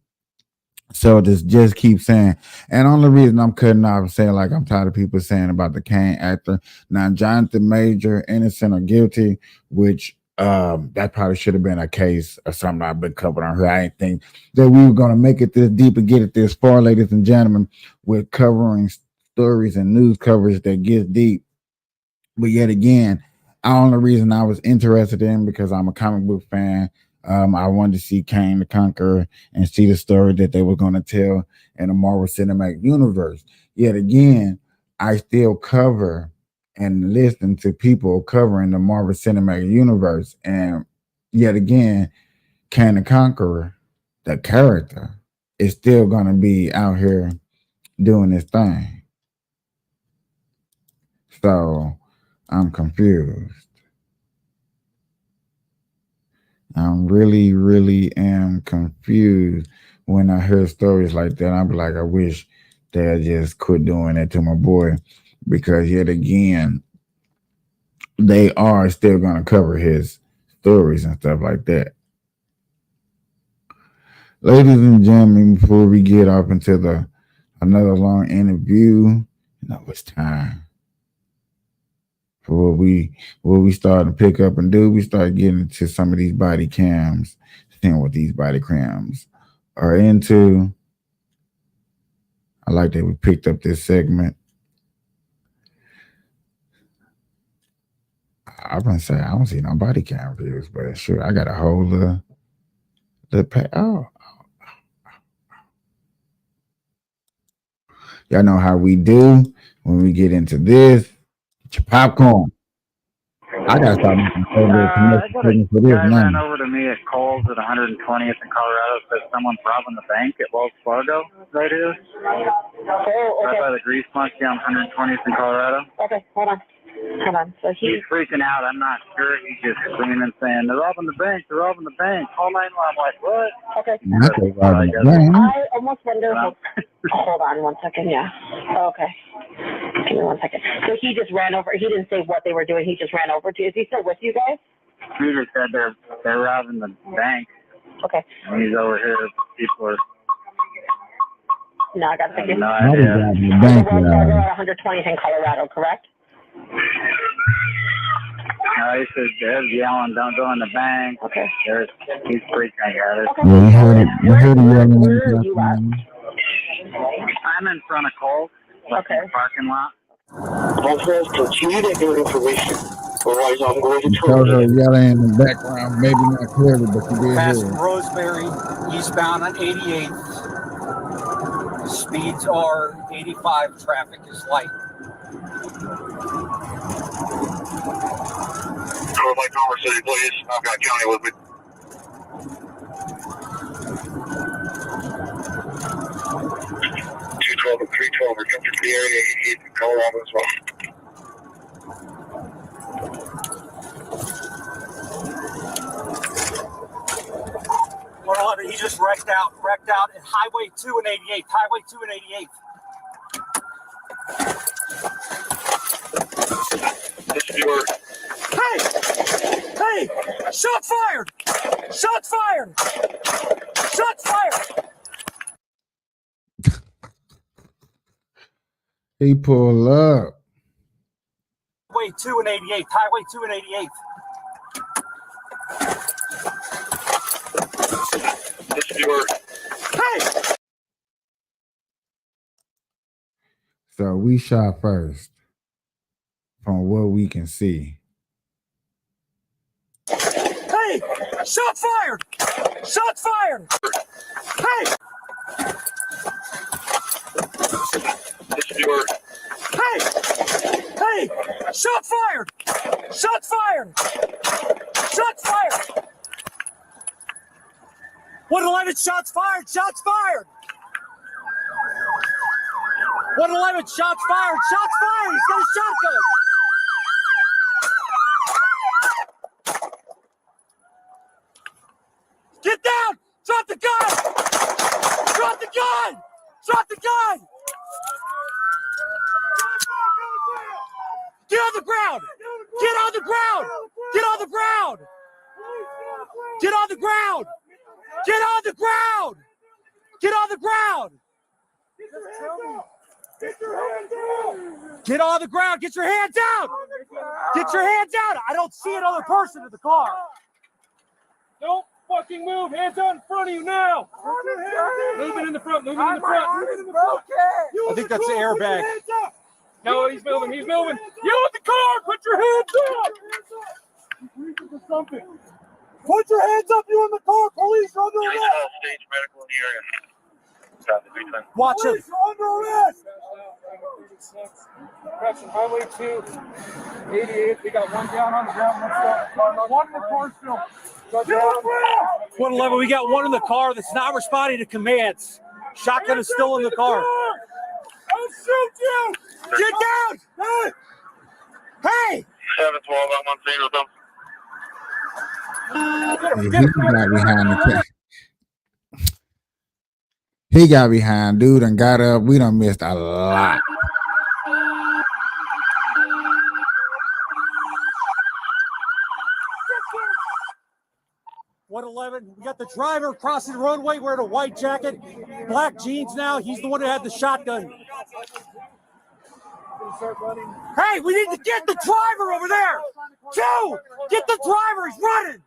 So just keep saying, and only reason I'm cutting off and saying, like, I'm tired of people saying about the Kang actor. Now, Jonathan Major, innocent or guilty, which that probably should have been a case or something I've been covered on here. I didn't think that we were going to make it this deep and get it this far, ladies and gentlemen, with covering stories and news coverage that gets deep. But yet again, the only reason I was interested in, because I'm a comic book fan, I wanted to see Kang the Conqueror and see the story that they were going to tell in the Marvel Cinematic Universe. Yet again, I still cover and listen to people covering the Marvel Cinematic Universe. And yet again, Kang the Conqueror, the character, is still going to be out here doing this thing. So I'm confused. I'm really am confused when I hear stories like that. I'm like, I wish they'd just quit doing that to my boy, because yet again, they are still going to cover his stories and stuff like that. Ladies and gentlemen, before we get off into another long interview, it's time. For what we start to pick up and do, we start getting into some of these body cams, seeing what these body cams are into. I like that we picked up this segment. I'm gonna say I don't see no body cam views, but sure, I got a whole y'all know how we do when we get into this. Get your popcorn. I gotta start making a commercial for this guy now. ran over to me at Kohl's at 120th in Colorado. Said someone's robbing the bank at Wells Fargo right here. Right by the grease monkey on 120th in Colorado. Okay, hold on. So he's freaking out. I'm not sure. He's just screaming, saying, "They're robbing the bank! They're robbing the bank!" Call 911. I'm like, what? Okay. I almost wonder. Hold on one second. Yeah. Okay. Give me 1 second. So he just ran over. He didn't say what they were doing. He just ran over to. Is he still with you guys? He just said they're robbing the bank. Okay. And he's over here. People are. No, I got to think. No idea. Wells Fargo at 120th in Colorado, correct? He says they're yelling, "Don't go in the bank." Okay. He's freaking out. Okay. Yeah, Where are you at? I'm in front of Kohl's. Okay. In the parking lot. Continue to hear information. Otherwise, I'm going to tell her yelling in the background, maybe not clearly, but you did Past hear it. Roseberry, eastbound on 88th. Speeds are 85. Traffic is light. Go like Commerce City, please. I've got County with me. $212 and $312 are coming to the area. He's in Colorado as well. He just wrecked out at Highway 2 and 88th. Highway 2 and 88th. This is your. Hey! Shots fired! Shots fired! Shots fired! He pulled up. Highway 2 and 88th. Highway 2 and 88th. Hey! So we shot first from what we can see. Hey! Shot fired! Shot fired! Hey! Hey! Hey! Shot fired! Shot fired! Shot fired! 111 shots fired! Shots fired! 111 shots fired! Shots fired! He's got a shotgun! Get down! Drop the gun! Drop the gun! Drop the gun! Get on the ground! Get on the ground! Get on the ground! Get on the ground! Get on the ground! Get on the ground! Get on the ground! Get your hands down! Get your hands down! I don't see another person in the car. Don't fucking move! Hands out in front of you now! Moving in the front! Moving in the front! I think that's the airbag. No, he's moving! He's moving! You in the car! Put your hands up! Put your hands up! You in the car! Police are under arrest! Stage medical in the area. Watch him! Police are under arrest! Correction, Highway 2, 88. We got one down on the ground, one in the car still. 111, we got one in the car that's not responding to commands. Shotgun is still in the car. I'll shoot you! Get down! Hey! 712 on 1 scene with them. He got behind the camera. He got behind, dude, and got up. We done missed a lot. We got the driver crossing the roadway wearing a white jacket, black jeans now. He's the one who had the shotgun. Hey, we need to get the driver over there. Joe, get the driver. He's running.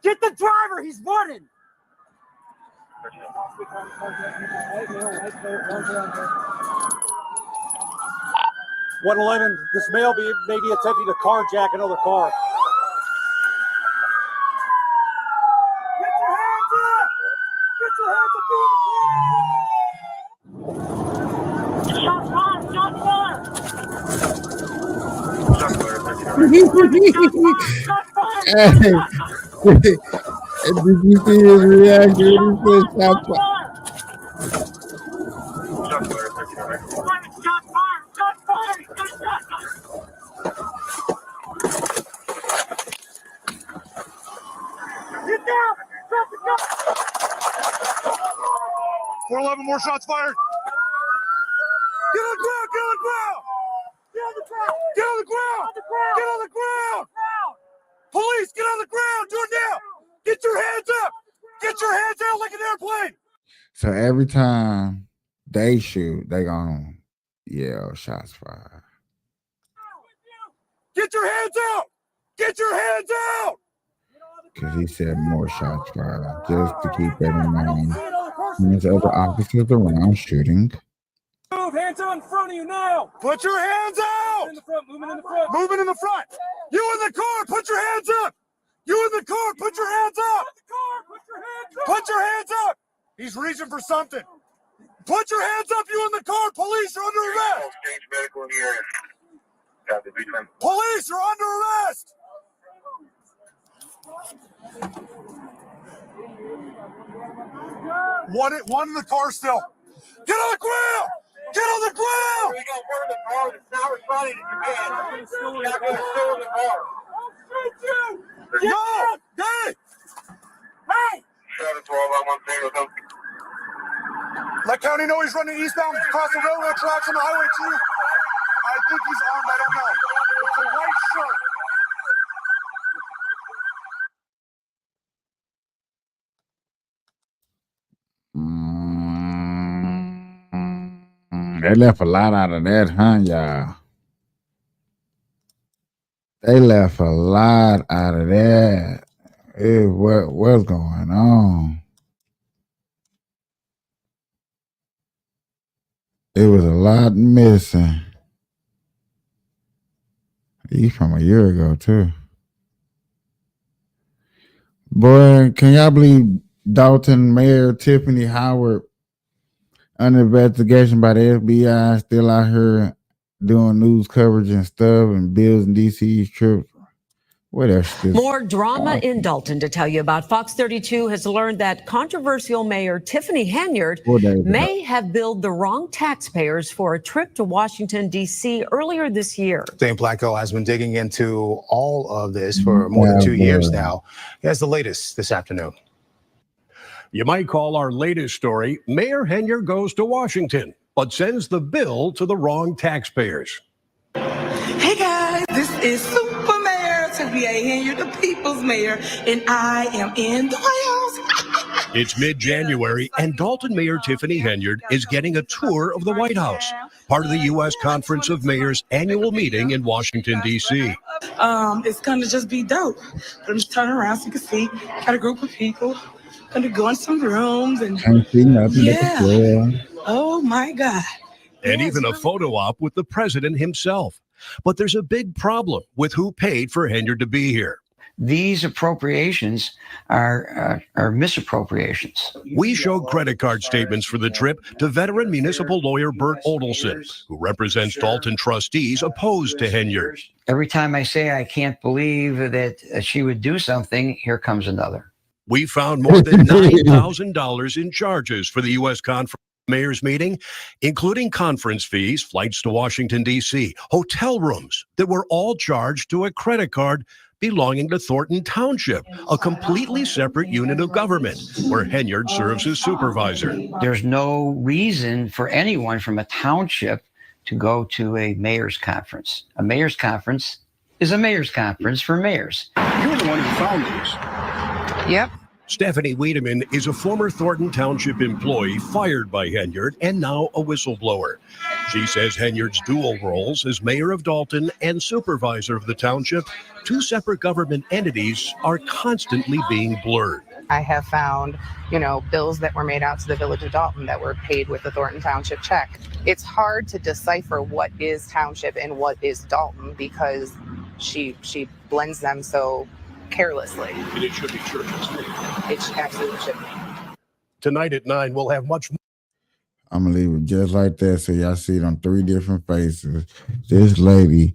Get the driver. He's running. .111, this male may be attempting to carjack another car. Get your hands up! Get your hands up! Shots fired! Shots fired! Hey, did you see his reaction? He said, "Stop." Get down! Drop the gun! 411, more shots fired! Get on the ground! Get on the ground! Get on the ground! Get on the ground! Get on the ground! Police, get on the ground! Do it now! Get your hands up! Get your hands out like an airplane! So every time they shoot, they gonna yell shots fired. Get your hands out! Get your hands out! Because he said more shots fired, just to keep that in mind. And there's other officers around shooting. Move, hands out in front of you now. Put your hands out! Moving in the front. Moving in the front! You in the car, put your hands up! You in the car, put your hands up! Put your hands up! He's reaching for something. Put your hands up, you in the car! Police are under arrest! Stage medical in the area. Copy, return. Police are under arrest! One in the car still. Get on the ground! Get on the ground! We got one in the car that's not responding to command. Shotgun is still in the car. No! Hey! Hey! 712 on 1 scene with them. Let County know he's running eastbound across the railroad tracks on the Highway 2. I think he's armed, I don't know. It's a white shirt. They left a lot out of that, huh, y'all? They left a lot out of that. What's going on? It was a lot missing. He's from a year ago, too. Boy, can y'all believe Dalton Mayor Tiffany Howard under investigation by the FBI, still out here doing news coverage and stuff, and Bills and DC's trips? What else? More drama in Dalton to tell you about. Fox 32 has learned that controversial Mayor Tiffany Henyard may have billed the wrong taxpayers for a trip to Washington, D.C. earlier this year. Dane Placco has been digging into all of this for more than 2 years now. He has the latest this afternoon. You might call our latest story, Mayor Henyard goes to Washington, but sends the bill to the wrong taxpayers. Hey guys, this is Super Mayor Tiffany Henyard, the people's mayor, and I am in the White House. It's mid-January, and Dalton Mayor Tiffany Henyard is getting a tour of the White House, part of the U.S. Conference of Mayors annual meeting in Washington, D.C. It's going to just be dope. But I'm just turning around so you can see, got a group of people. Going to go in some rooms and can't see nothing but the floor. Oh my God. And even a photo op with the president himself. But there's a big problem with who paid for Henyard to be here. These appropriations are misappropriations. We showed credit card statements for the trip to veteran municipal lawyer Bert Odelson, who represents Dalton trustees opposed to Henyard. Every time I say I can't believe that she would do something, here comes another. We found more than $9,000 in charges for the U.S. Conference Mayors meeting, including conference fees, flights to Washington, D.C., hotel rooms that were all charged to a credit card belonging to Thornton Township, a completely separate unit of government where Henyard serves as supervisor. There's no reason for anyone from a township to go to a mayor's conference. A mayor's conference is a mayor's conference for mayors. You're the one who found these. Yep. Stephanie Wiedemann is a former Thornton Township employee fired by Henyard and now a whistleblower. She says Henyard's dual roles as mayor of Dalton and supervisor of the township, two separate government entities, are constantly being blurred. I have found, bills that were made out to the village of Dalton that were paid with the Thornton Township check. It's hard to decipher what is township and what is Dalton because she blends them so carelessly. And it should be churches. It absolutely should be. Tonight at 9, we'll have much more. I'm going to leave it just like that so y'all see it on 3 different faces. This lady,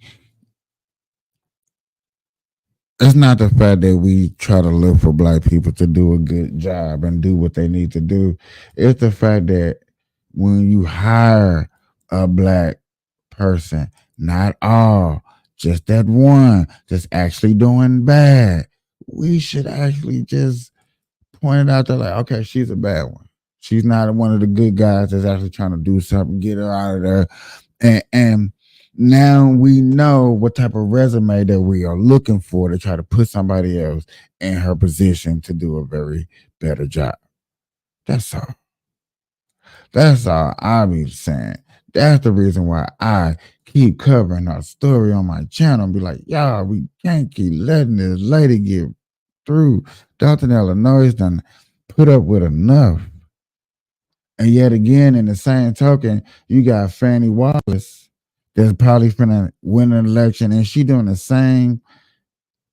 it's not the fact that we try to look for black people to do a good job and do what they need to do. It's the fact that when you hire a black person, not all, just that one that's actually doing bad, we should actually just point it out there like, okay, she's a bad one. She's not one of the good guys that's actually trying to do something, get her out of there. And now we know what type of resume that we are looking for to try to put somebody else in her position to do a very better job. That's all. That's all I be saying. That's the reason why I keep covering her story on my channel and be like, y'all, we can't keep letting this lady get through. Dalton, Illinois done put up with enough. And yet again, in the same token, you got Fannie Wallace that's probably finna win an election, and she doing the same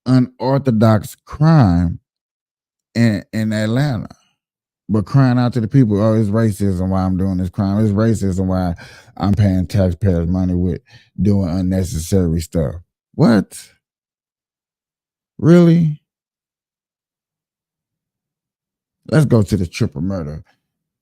unorthodox crime in Atlanta. But crying out to the people, oh, it's racism why I'm doing this crime. It's racism why I'm paying taxpayers money with doing unnecessary stuff. What? Really? Let's go to the triple murder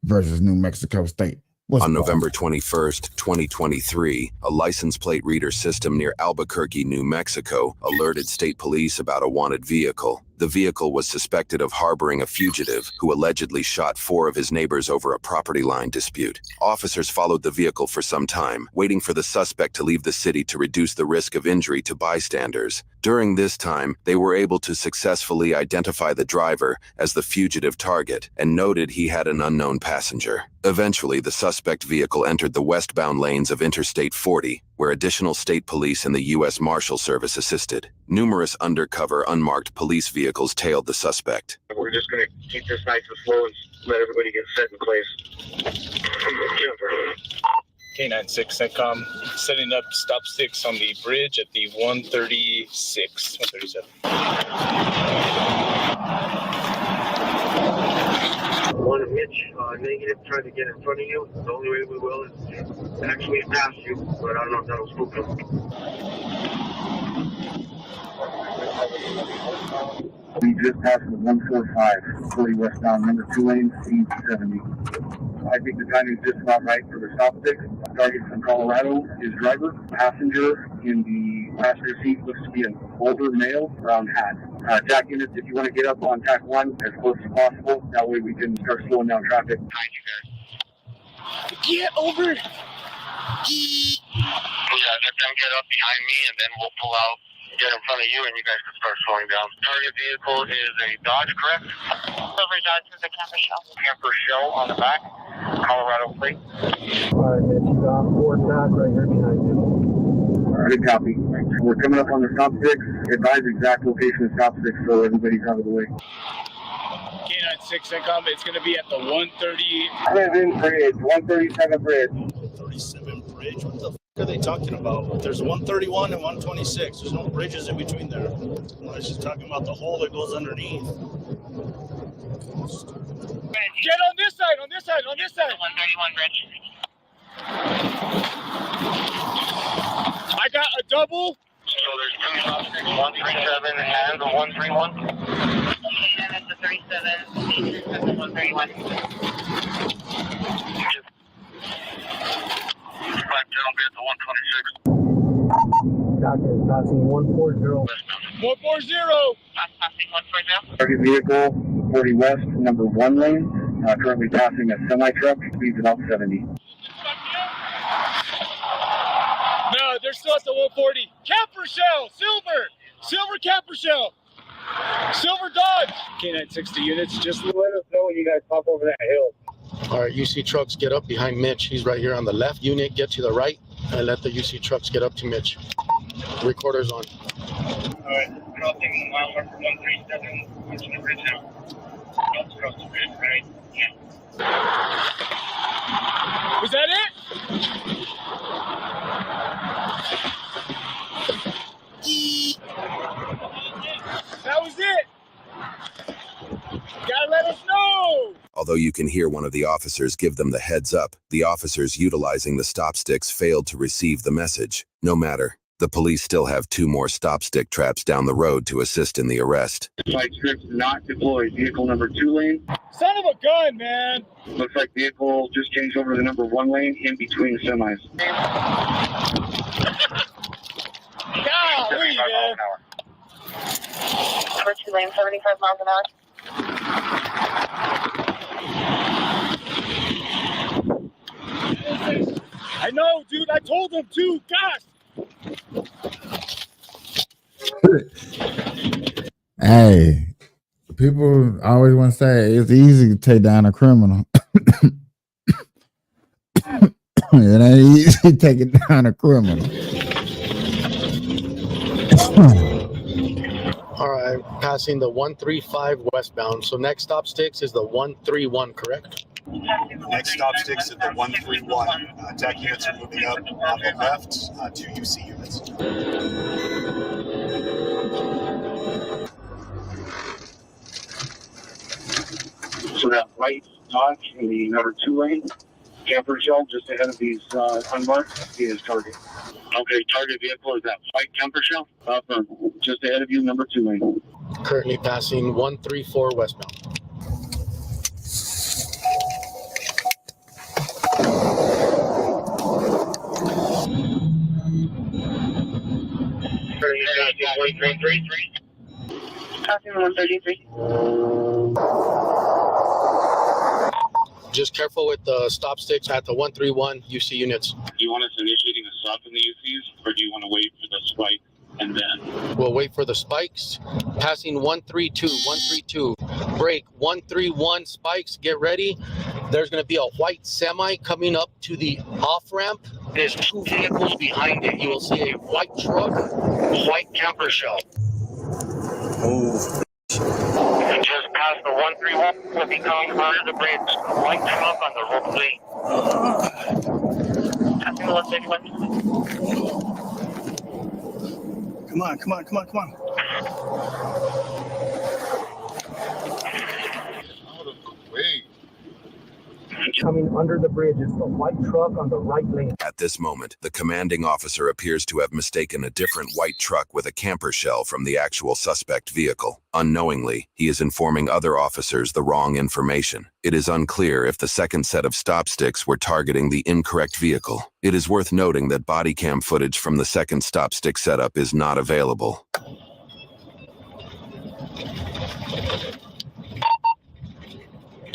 versus New Mexico State. On November 21st, 2023, a license plate reader system near Albuquerque, New Mexico, alerted state police about a wanted vehicle. The vehicle was suspected of harboring a fugitive who allegedly shot 4 of his neighbors over a property line dispute. Officers followed the vehicle for some time, waiting for the suspect to leave the city to reduce the risk of injury to bystanders. During this time, they were able to successfully identify the driver as the fugitive target and noted he had an unknown passenger. Eventually, the suspect vehicle entered the westbound lanes of Interstate 40. where additional state police and the U.S. Marshal Service assisted. Numerous undercover, unmarked police vehicles tailed the suspect. We're just going to keep this nice and slow and let everybody get set in place. K96 CENTCOM, setting up stop sticks on the bridge at the 136, 137. One Mitch, negative, trying to get in front of you. The only way we will is actually pass you, but I don't know if that'll spook him. We just passed the 145, 40 westbound, number 2 lane, C70. I think the timing is just about right for the stop stick. Target from Colorado is driver. Passenger in the passenger seat looks to be an older male, brown hat. Jack units, if you want to get up on track 1 as close as possible, that way we can start slowing down traffic. Behind you guys. Get over! Yeah, let them get up behind me and then we'll pull out, get in front of you, and you guys can start slowing down. Target vehicle is a Dodge, correct? Silver Dodge with a camper shell. Camper shell on the back, Colorado plate. Alright, man, you got 4 back right here behind you. Alright, copy. We're coming up on the stop sticks. Advise exact location of stop sticks so everybody's out of the way. K96 CENTCOM, it's going to be at the 130. 137 bridge. 137 bridge? What the f are they talking about? There's 131 and 126. There's no bridges in between there. They're just talking about the hole that goes underneath. Get on this side, on this side, on this side. 131 bridge. I got a double. So there's 2 stop sticks, 137 and the 131. And it's the 37 and the 131. Doctor, passing 140. 140. Passing 140. Target vehicle, 40 west, number 1 lane. Currently passing a semi-truck, speeds about 70. No, they're still at the 140. Camper shell, silver camper shell. Silver Dodge. K960 units, just let us know when you guys pop over that hill. All right, UC trucks get up behind Mitch. He's right here on the left. Unit, get to the right and let the UC trucks get up to Mitch. Recorder's on. All right, crossing the mile marker 137, watching the bridge now. Cross the bridge, right? Yeah. Was that it? That was it. Gotta let us know. Although you can hear one of the officers give them the heads up, the officers utilizing the stop sticks failed to receive the message. No matter, the police still have 2 more stop stick traps down the road to assist in the arrest. Light strips not deployed. Vehicle number 2 lane. Son of a gun, man. Looks like vehicle just changed over to the number 1 lane in between the semis. Golly, man. Number 2 lane, 75 miles an hour. I know, dude. I told them to. Gosh. Hey, people always want to say it's easy to take down a criminal. It ain't easy taking down a criminal. All right, passing the 135 westbound. So next stop sticks is the 131, correct? Next stop sticks at the 131. Attack units are moving up on the left, 2 UC units. So that right Dodge in the number 2 lane, camper shell just ahead of these unmarked is target. Okay, target vehicle is that white camper shell just ahead of you, number 2 lane. Currently passing 134 westbound. Passing 133. Just careful with the stop sticks at the 131 UC units. Do you want us initiating a stop in the UCs, or do you want to wait for the spike And then We'll wait for the spikes. Passing 132, 132. Break 131 spikes. Get ready. There's going to be a white semi coming up to the off ramp. There's two vehicles behind it. You will see a white truck, white camper shell. move. Just past the 131 will be coming under the bridge. White truck on the road lane. Passing the 131. Come on, come on, come on, come on. Out of the way. Coming under the bridge is the white truck on the right lane. At this moment, the commanding officer appears to have mistaken a different white truck with a camper shell from the actual suspect vehicle. Unknowingly, he is informing other officers the wrong information. It is unclear if the second set of stop sticks were targeting the incorrect vehicle. It is worth noting that body cam footage from the second stop stick setup is not available.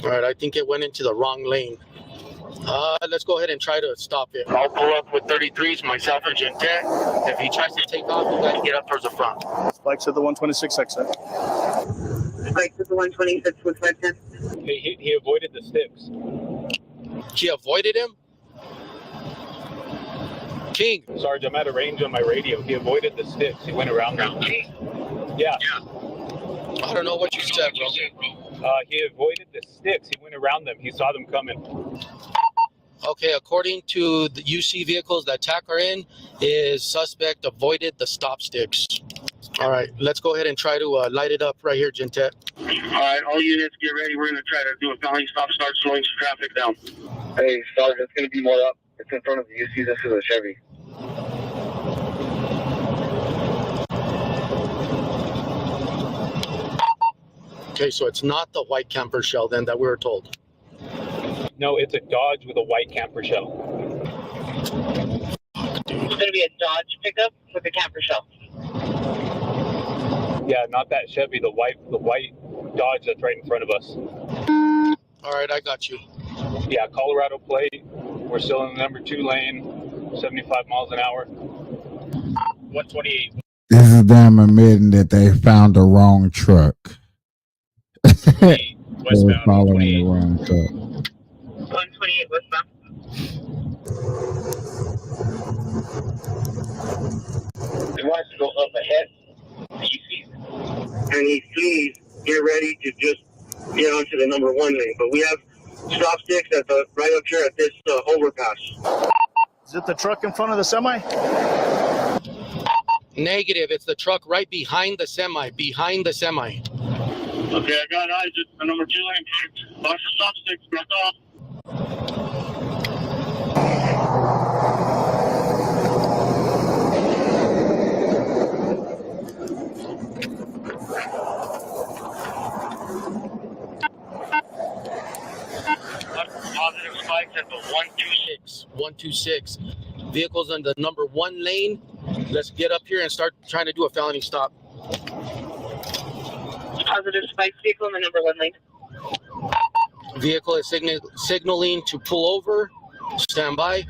All right, I think it went into the wrong lane. Let's go ahead and try to stop it. I'll pull up with 33s, myself and Gentet. If he tries to take off, you guys get up towards the front. Spikes at the 126 exit. Spikes at the 126 with 510. He avoided the sticks. He avoided him? King. Sarge, I'm out of range on my radio. He avoided the sticks. He went around them. Yeah. I don't know what you said, bro. He avoided the sticks. He went around them. He saw them coming. Okay, according to the UC vehicles that TAC are in, is suspect avoided the stop sticks. All right, let's go ahead and try to light it up right here, Gentet. All right, all units get ready. We're going to try to do a felony stop, start slowing some traffic down. Hey, Sergeant, it's going to be more up. It's in front of the UC. This is a Chevy. Okay, so it's not the white camper shell then that we were told. No, it's a Dodge with a white camper shell. It's going to be a Dodge pickup with a camper shell. Yeah, not that Chevy. The white Dodge that's right in front of us. All right, I got you. Yeah, Colorado plate. We're still in the number 2 lane, 75 miles an hour. 128. This is them admitting that they found the wrong truck. They were following the wrong truck. 128 westbound. He wants to go up ahead. And he sees, get ready to just get onto the number 1 lane. But we have stop sticks at the right up here at this overpass. Is it the truck in front of the semi? Negative. It's the truck right behind the semi. Behind the semi. Okay, I got eyes at the number 2 lane. Watch the stop sticks. Back off. Positive spikes at the 126. 126. Vehicles in the number 1 lane. Let's get up here and start trying to do a felony stop. Positive spikes vehicle in the number 1 lane. Vehicle is signaling to pull over. Stand by.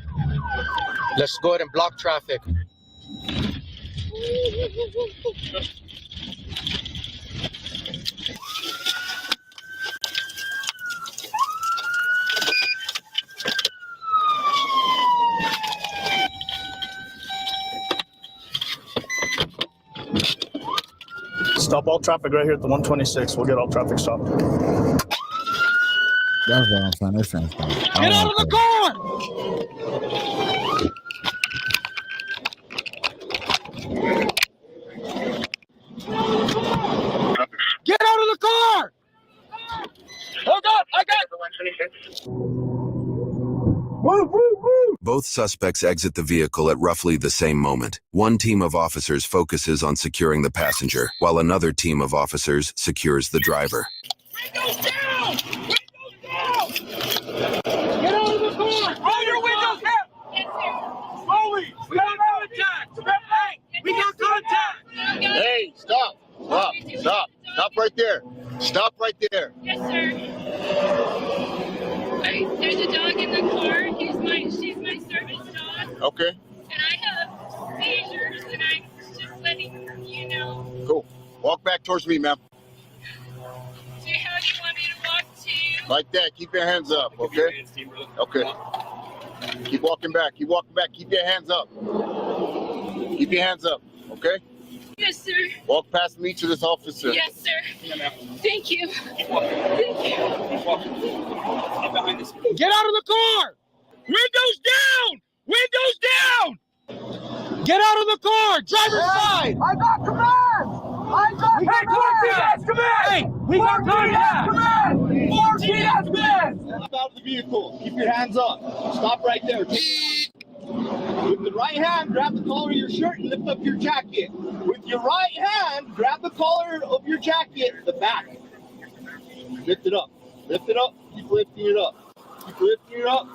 Let's go ahead and block traffic. Stop all traffic right here at the 126. We'll get all traffic stopped. That's what I'm saying. They saying stop. Get out of the car! Get out of the car! Hold up! I got the 126. Both suspects exit the vehicle at roughly the same moment. One team of officers focuses on securing the passenger, while another team of officers secures the driver. Windows down! Windows down! Get out of the car! Roll your windows down! Slowly! We got contact! Hey, we got contact! Hey, stop! Stop! Stop! Stop right there! Stop right there! Yes, sir. There's a dog in the car. She's my service dog. Okay. And I have seizures, and I'm just letting Cool. Walk back towards me, ma'am. So how do you want me to walk to you? Like that. Keep your hands up, okay? Okay. Keep walking back. Keep walking back. Keep your hands up. Keep your hands up, okay? Yes, sir. Walk past me to this officer. Yes, sir. Thank you. Thank you. Get out of the car! Windows down! Windows down! Get out of the car! Driver's side! I got command! I got command! Hey, we got contact! Command! 14 has command! Step out of the vehicle. Keep your hands up. Stop right there. With the right hand, grab the collar of your shirt and lift up your jacket. With your right hand, grab the collar of your jacket, the back. Lift it up. Lift it up. Keep lifting it up. Keep lifting it up.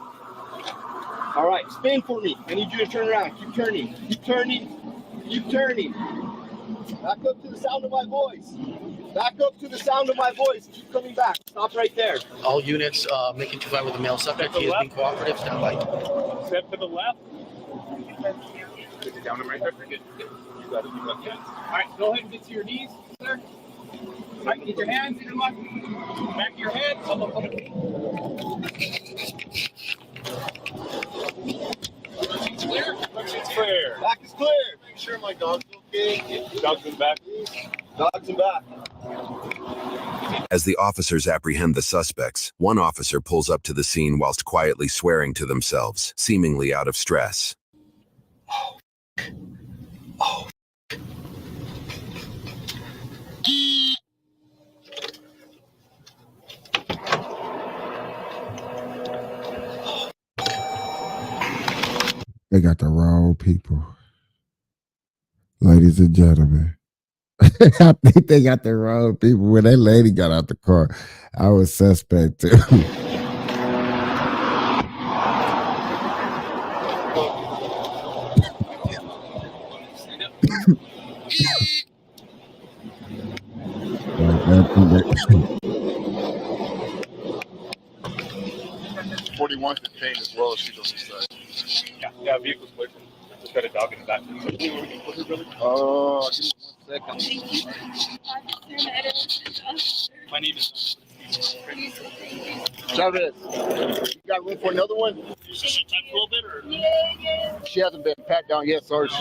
All right, spin for me. I need you to turn around. Keep turning. Keep turning. Keep turning. Back up to the sound of my voice. Back up to the sound of my voice. Keep coming back. Stop right there. All units making 2-5 with the male subject. He is being cooperative. Stand by. Step to the left. Put it down right there. Good. You got it. You got it. All right, go ahead and get to your knees, sir. All right, get your hands in your lap. Back of your head. Clear? It's clear. Back is clear. Make sure my dog's okay. Dog's in back. Dog's in back. As the officers apprehend the suspects, one officer pulls up to the scene whilst quietly swearing to themselves, seemingly out of stress. They got the wrong people. Ladies and gentlemen. I think they got the wrong people. When that lady got out the car, I was suspect too. 's detained as well as she's on this side. Yeah, vehicle's clear. Just got a dog in the back. Oh, give me 1 second. My name is Chavez, you got room for another one? Is this a little bit or? Yeah. She hasn't been pat down yet, Sarge.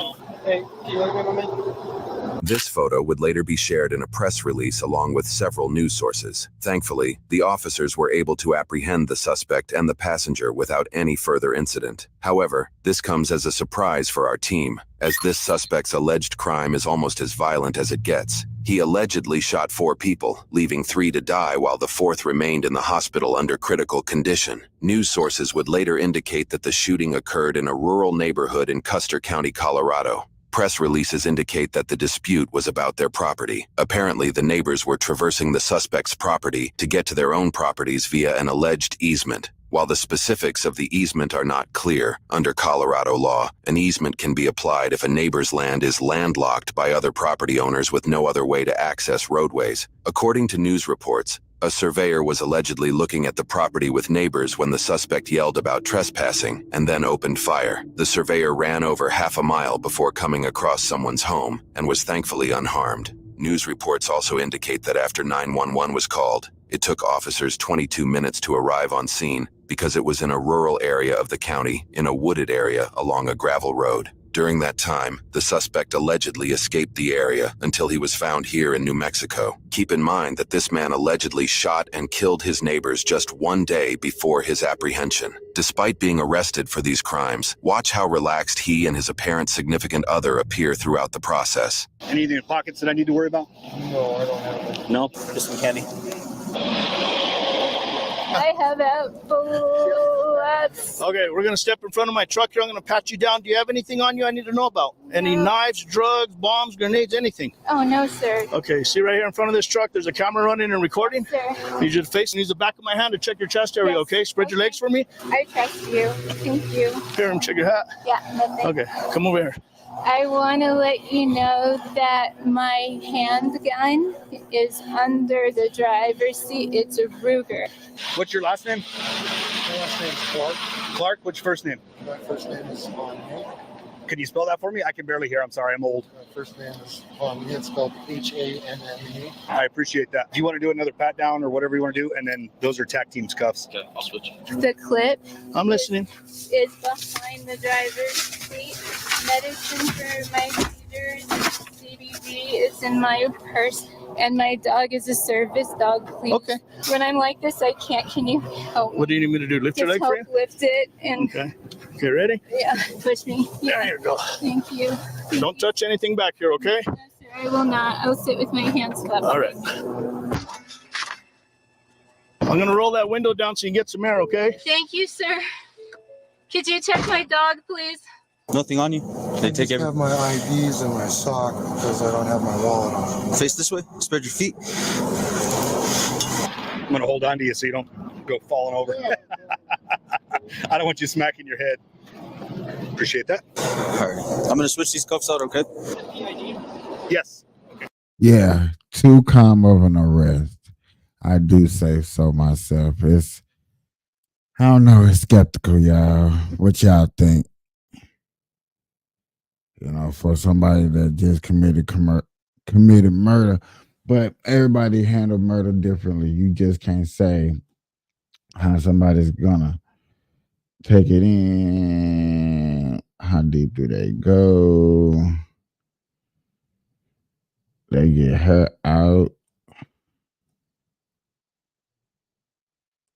Hey, you want to go, man? This photo would later be shared in a press release along with several news sources. Thankfully, the officers were able to apprehend the suspect and the passenger without any further incident. However, this comes as a surprise for our team, as this suspect's alleged crime is almost as violent as it gets. He allegedly shot 4 people, leaving 3 to die while the 4th remained in the hospital under critical condition. News sources would later indicate that the shooting occurred in a rural neighborhood in Custer County, Colorado. Press releases indicate that the dispute was about their property. Apparently, the neighbors were traversing the suspect's property to get to their own properties via an alleged easement. While the specifics of the easement are not clear, under Colorado law, an easement can be applied if a neighbor's land is landlocked by other property owners with no other way to access roadways. According to news reports, a surveyor was allegedly looking at the property with neighbors when the suspect yelled about trespassing and then opened fire. The surveyor ran over half a mile before coming across someone's home and was thankfully unharmed. News reports also indicate that after 911 was called, it took officers 22 minutes to arrive on scene because it was in a rural area of the county, in a wooded area along a gravel road. During that time, the suspect allegedly escaped the area until he was found here in New Mexico. Keep in mind that this man allegedly shot and killed his neighbors just 1 day before his apprehension. Despite being arrested for these crimes, watch how relaxed he and his apparent significant other appear throughout the process. Anything in your pockets that I need to worry about? No, I don't have it. No? Just some candy. I have apples. Okay, we're going to step in front of my truck here. I'm going to pat you down. Do you have anything on you I need to know about? Any knives, drugs, bombs, grenades, anything? Oh, no, sir. Okay, see right here in front of this truck, there's a camera running and recording. Yes, sir. Need you to face and use the back of my hand to check your chest area, okay? Spread your legs for me. I trust you. Thank you. Here, check your hat. Yeah, nothing. Okay, come over here. I want to let you know that my handgun is under the driver's seat. It's a Ruger. What's your last name? My last name's Clark. Clark, what's your first name? My first name is Maher. Could you spell that for me? I can barely hear. I'm sorry. I'm old. First name is Hanmi. It's spelled Hanme. I appreciate that. Do you want to do another pat down or whatever you want to do? And then those are tag team cuffs. Okay, I'll switch. The clip I'm listening. is behind the driver's seat. Medicine for my seizures, CBD is in my purse, and my dog is a service dog. Please. Okay. When I'm like this, I can't. Can you help me? What do you need me to do? Lift your leg Just for help you? lift it and Okay. Okay, ready? yeah, push me. Yeah. There you go. Thank you. Don't touch anything back here, okay? No, sir, I will not. I'll sit with my hands cupped. All right. I'm going to roll that window down so you get some air, okay? Thank you, sir. Could you check my dog, please? Nothing on you? They take I have my IDs in my sock because I don't have my wallet on. Face this way. Spread your feet. I'm going to hold on to you so you don't go falling over. I don't want you smacking your head. Appreciate that. All right. I'm going to switch these cuffs out, okay? Yes. Yeah, too calm of an arrest. I do say so myself. I don't know, it's skeptical, y'all. What y'all think? You know, for somebody that just committed murder, but everybody handle murder differently. You just can't say how somebody's gonna take it in. How deep do they go? They get hurt out.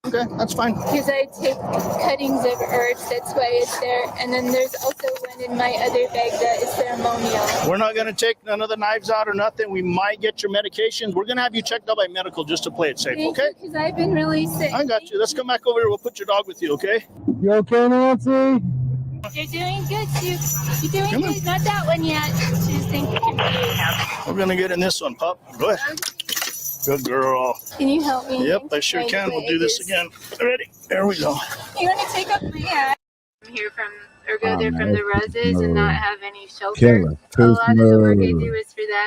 Okay, that's fine. Because I take cuttings of herbs, that's why it's there. And then there's also one in my other bag that is ceremonial. We're not going to take none of the knives out or nothing. We might get your medications. We're going to have you checked out by medical just to play it safe, okay? Because I've been really sick. I got you. Let's come back over here. We'll put your dog with you, okay? You okay, Nancy? You're doing good, too. You're doing good. Not that one yet. She's thinking confused. We're going to get in this one, pup. Go ahead. Good girl. Can you help me? Yep, I sure can. We'll do this again. Ready? There we go. You want to take up my hat? I'm here from, or go there from the roses and not have any shelter. Killer. A lot of the work I do is for that.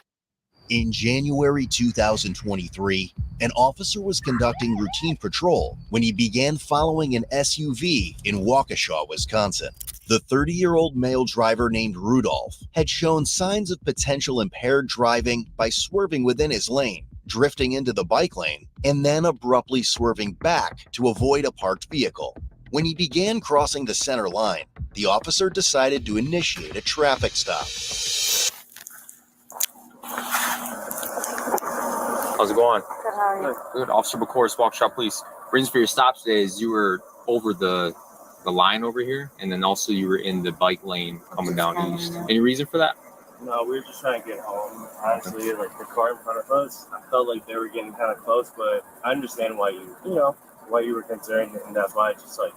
In January 2023, an officer was conducting routine patrol when he began following an SUV in Waukesha, Wisconsin. The 30-year-old male driver named Rudolph had shown signs of potential impaired driving by swerving within his lane, drifting into the bike lane, and then abruptly swerving back to avoid a parked vehicle. When he began crossing the center line, the officer decided to initiate a traffic stop. How's it going? Good, how are you? Good. Officer Bacoris, Waukesha Police. Reason for your stop today is you were over the line over here, and then also you were in the bike lane coming down east. Any reason for that? No, we were just trying to get home. Honestly, like the car in front of us, I felt like they were getting kind of close, but I understand why why you were concerned, and that's why I just like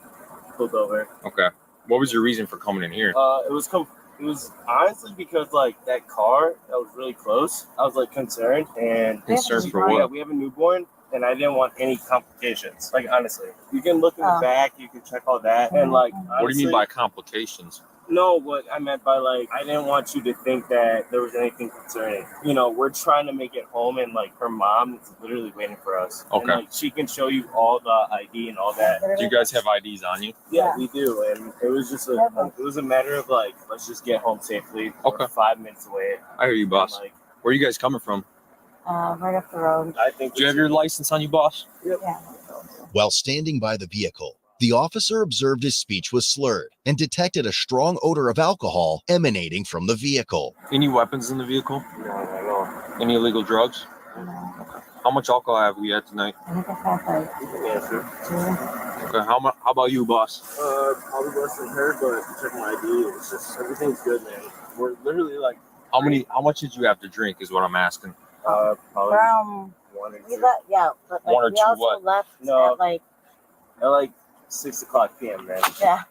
pulled over. Okay. What was your reason for coming in here? It was honestly because like that car that was really close. I was like concerned and Concerned for what? Yeah, we have a newborn. And I didn't want any complications. Like, honestly, you can look in the back, you can check all that. And, like, honestly, what do you mean by complications? No, what I meant by, like, I didn't want you to think that there was anything concerning. You know, we're trying to make it home, and, like, her mom is literally waiting for us. Okay. And, like, she can show you all the ID and all that. Do you guys have IDs on you? Yeah, we do. And it was just it was a matter of, like, let's just get home safely. Okay. We're 5 minutes away. I hear you, boss. Like, where are you guys coming from? Right up the road. I think. Do you have your license on you, boss? Yep. Yeah. While standing by the vehicle, the officer observed his speech was slurred and detected a strong odor of alcohol emanating from the vehicle. Any weapons in the vehicle? No. Any illegal drugs? No. Okay. How much alcohol have we had tonight? I think I have like 2. Okay. How about you, boss? Probably less than her, but check my ID. It's just everything's good, man. We're literally like. How much did you have to drink is what I'm asking. Probably From one or we two. left, yeah, but like, One or we two also what? left No. at like 6:00 p.m. man. yeah.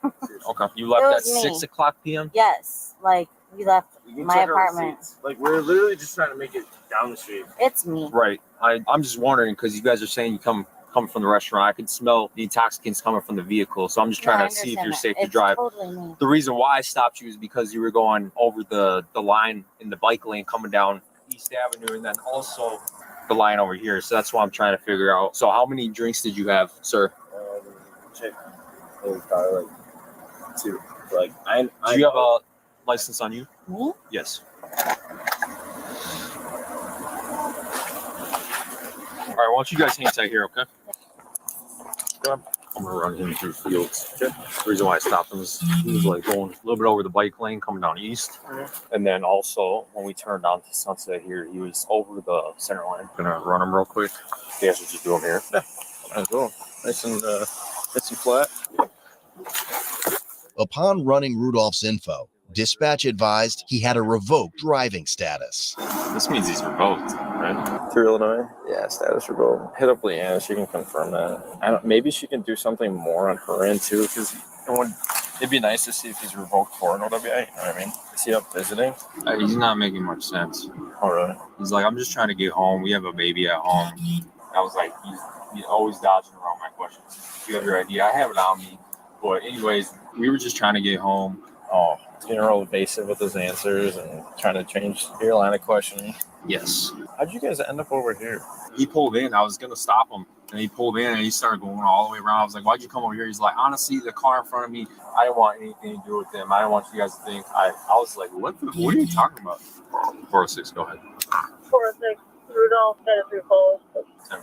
Okay. You It left at was me. 6 o'clock p.m.? Yes, like we left You can my check our apartment. receipts. Like we're literally just trying to make it down the street. It's me. Right. I'm just wondering because you guys are saying you come from the restaurant. I could smell the intoxicants coming from the vehicle. So I'm just trying I to see if understand you're that. safe to It's drive. Totally me. The reason why I stopped you is because you were going over the line in the bike lane coming down East Avenue and then also the line over here. So that's why I'm trying to figure out. So how many drinks did you have, sir? Check. It was probably like 2. Like Do you have license on you? Me? Yes. All right, why don't you guys hang tight here, okay? I'm gonna run him through fields. Okay. The reason why I stopped him is he was like going a little bit over the bike lane coming down east. And then also when we turned on to Sunset here, he was over the center line. Gonna run him real quick. You guys should just do him here. Yeah, might as well. Nice and flat. Upon running Rudolph's info, dispatch advised he had a revoked driving status. This means he's revoked, right? Through Illinois? Yeah, status revoked. Hit up Leanna, she can confirm that. Maybe she can do something more on her end too, because it'd be nice to see if he's revoked for an OWA, you know what I mean? Is he up visiting? He's not making much sense. Oh, really? He's like, I'm just trying to get home. We have a baby at home. I was like, he's always dodging around my questions. You have your idea. I have it on me. But anyways, we were just trying to get home. Oh, getting real evasive with his answers and trying to change your line of questioning. Yes. How'd you guys end up over here? He pulled in. I was going to stop him. And he pulled in and he started going all the way around. I was like, why'd you come over here? He's like, honestly, the car in front of me, I didn't want anything to do with them. I didn't want you guys to think. I was like, what are you talking about? 406, go ahead. 406, Rudolph, headed through Coles. 10-4.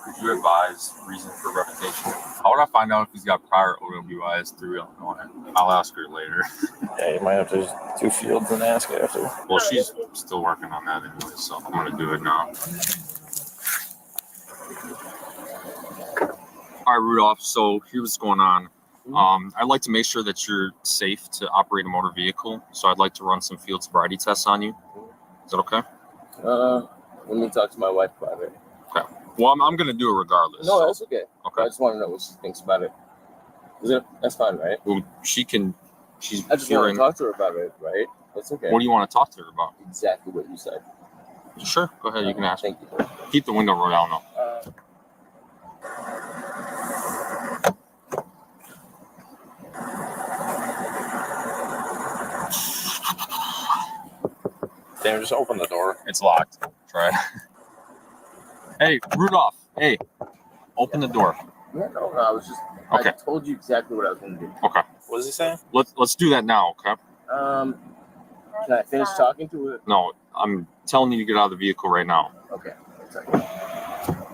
Could you advise reason for revocation? How would I find out if he's got prior OWIs through Illinois? I'll ask her later. Yeah, you might have to just do fields and ask after. Well, she's still working on that anyway, so I'm going to do it now. All right, Rudolph, so here's what's going on. I'd like to make sure that you're safe to operate a motor vehicle, so I'd like to run some field sobriety tests on you. Is that okay? Let me talk to my wife about it. Okay. Well, I'm going to do it regardless. No, that's okay. Okay. I just want to know what she thinks about it. That's fine, right? Well, she's I just want to talk to her about it, right? That's okay. What do you want to talk to her about? Exactly what you said. Sure. Go ahead. You can ask. Thank you. Keep the window rolled down, though. Damn, just open the door. It's locked. Try it. Hey, Rudolph. Hey, open the door. Yeah, no, I was just. Okay. I told you exactly what I was going to do. Okay. What is he saying? Let's do that now, okay? Can I finish talking to it? No, I'm telling you to get out of the vehicle right now. Okay.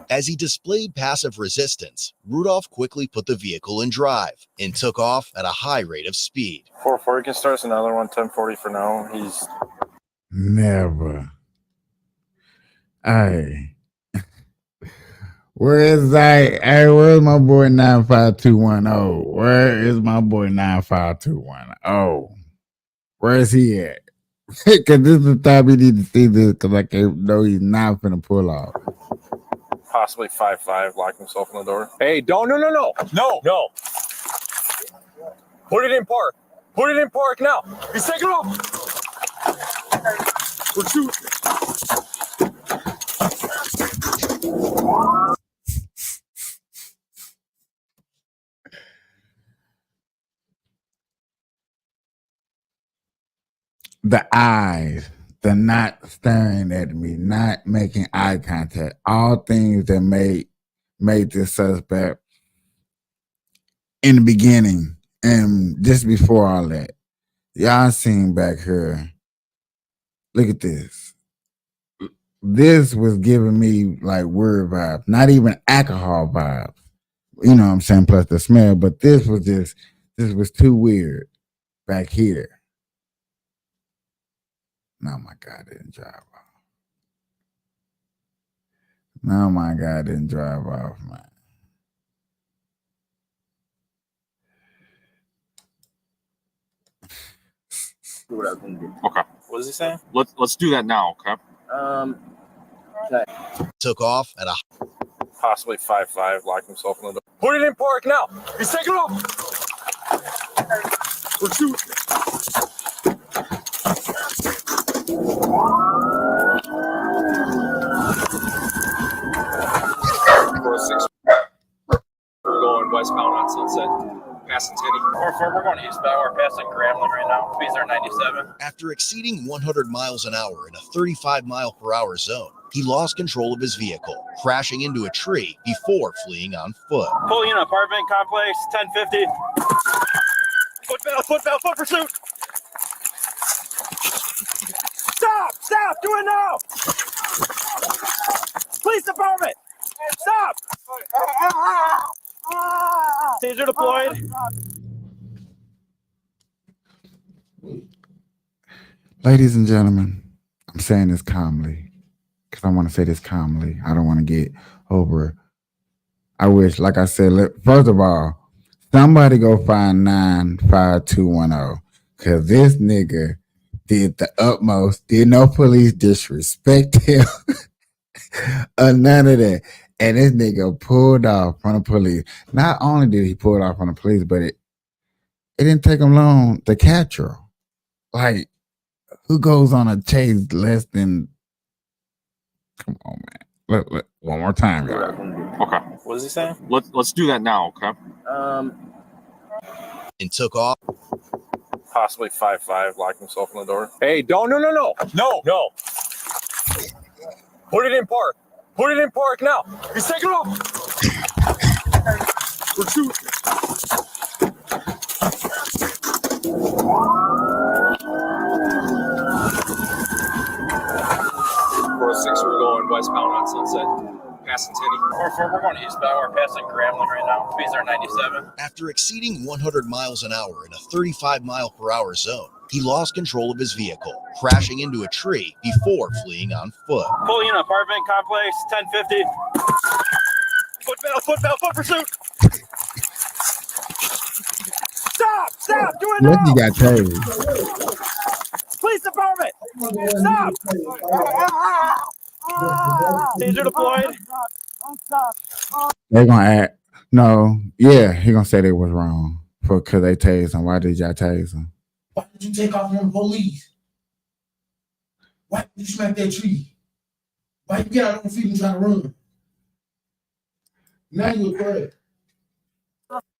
As he displayed passive resistance, Rudolph quickly put the vehicle in drive and took off at a high rate of speed. 440 can start us another one. 1040 for now. He's never. Hey. Where's my boy 95210? Where is my boy 95210? Where is he at? Because this is the time he need to see this because I can't know he's not finna pull off. possibly 5'5", locked himself in the door. Hey, no. Put it in park. Put it in park now. He's taking off. We're shooting. The eyes, the not staring at me, not making eye contact, all things that made this suspect in the beginning and just before all that. Y'all seen back here. Look at this. This was giving me like weird vibes, not even alcohol vibes. You know what I'm saying? Plus the smell, but this was too weird back here. Oh my God, it didn't drive off. Oh my God, it didn't drive off, man. Okay. What is he saying? Let's do that now, okay? Okay. Took off at a possibly 5'5", locked himself in the door. Put it in park now. He's taking off. We're shooting. We're going westbound on Sunset, passing Teddy. We're going eastbound. We're passing Grambling right now. Speeds are 97. After exceeding 100 miles an hour in a 35-mile-per-hour zone, he lost control of his vehicle, crashing into a tree before fleeing on foot. Pulling in apartment complex, 1050. Foot pursuit. Stop! Do it now! Police department! Stop! Taser deployed. Ladies and gentlemen, I'm saying this calmly because I want to say this calmly. I don't want to get over. I wish, like I said, first of all, somebody go find 95210 because this nigga did the utmost, did no police disrespect him or none of that. And this nigga pulled off from the police. Not only did he pull off from the police, but it didn't take him long to catch her. Like, who goes on a chase less than? Come on, man. Look, one more time, y'all. Okay. What is he saying? Let's do that now, okay? And took off. Possibly 5'5", locked himself in the door. Hey, don't, no. Put it in park. Put it in park now. He's taking off. We're shooting. 406, we're going westbound on Sunset, passing Teddy. We're going eastbound. We're passing Grambling right now. Speeds are 97. After exceeding 100 miles an hour in a 35-mile-per-hour zone, he lost control of his vehicle, crashing into a tree before fleeing on foot. Full unit apartment complex, 1050. Foot pursuit. Stop! Do it Look, now! you got tased. Police department! Stop! Taser deployed. They're gonna act. No, yeah, he gonna say they was wrong because they tased him. Why did y'all tase him? Why did you take off from the police? Why did you smack that tree? Why you get out on your feet and try to run? Now you're afraid.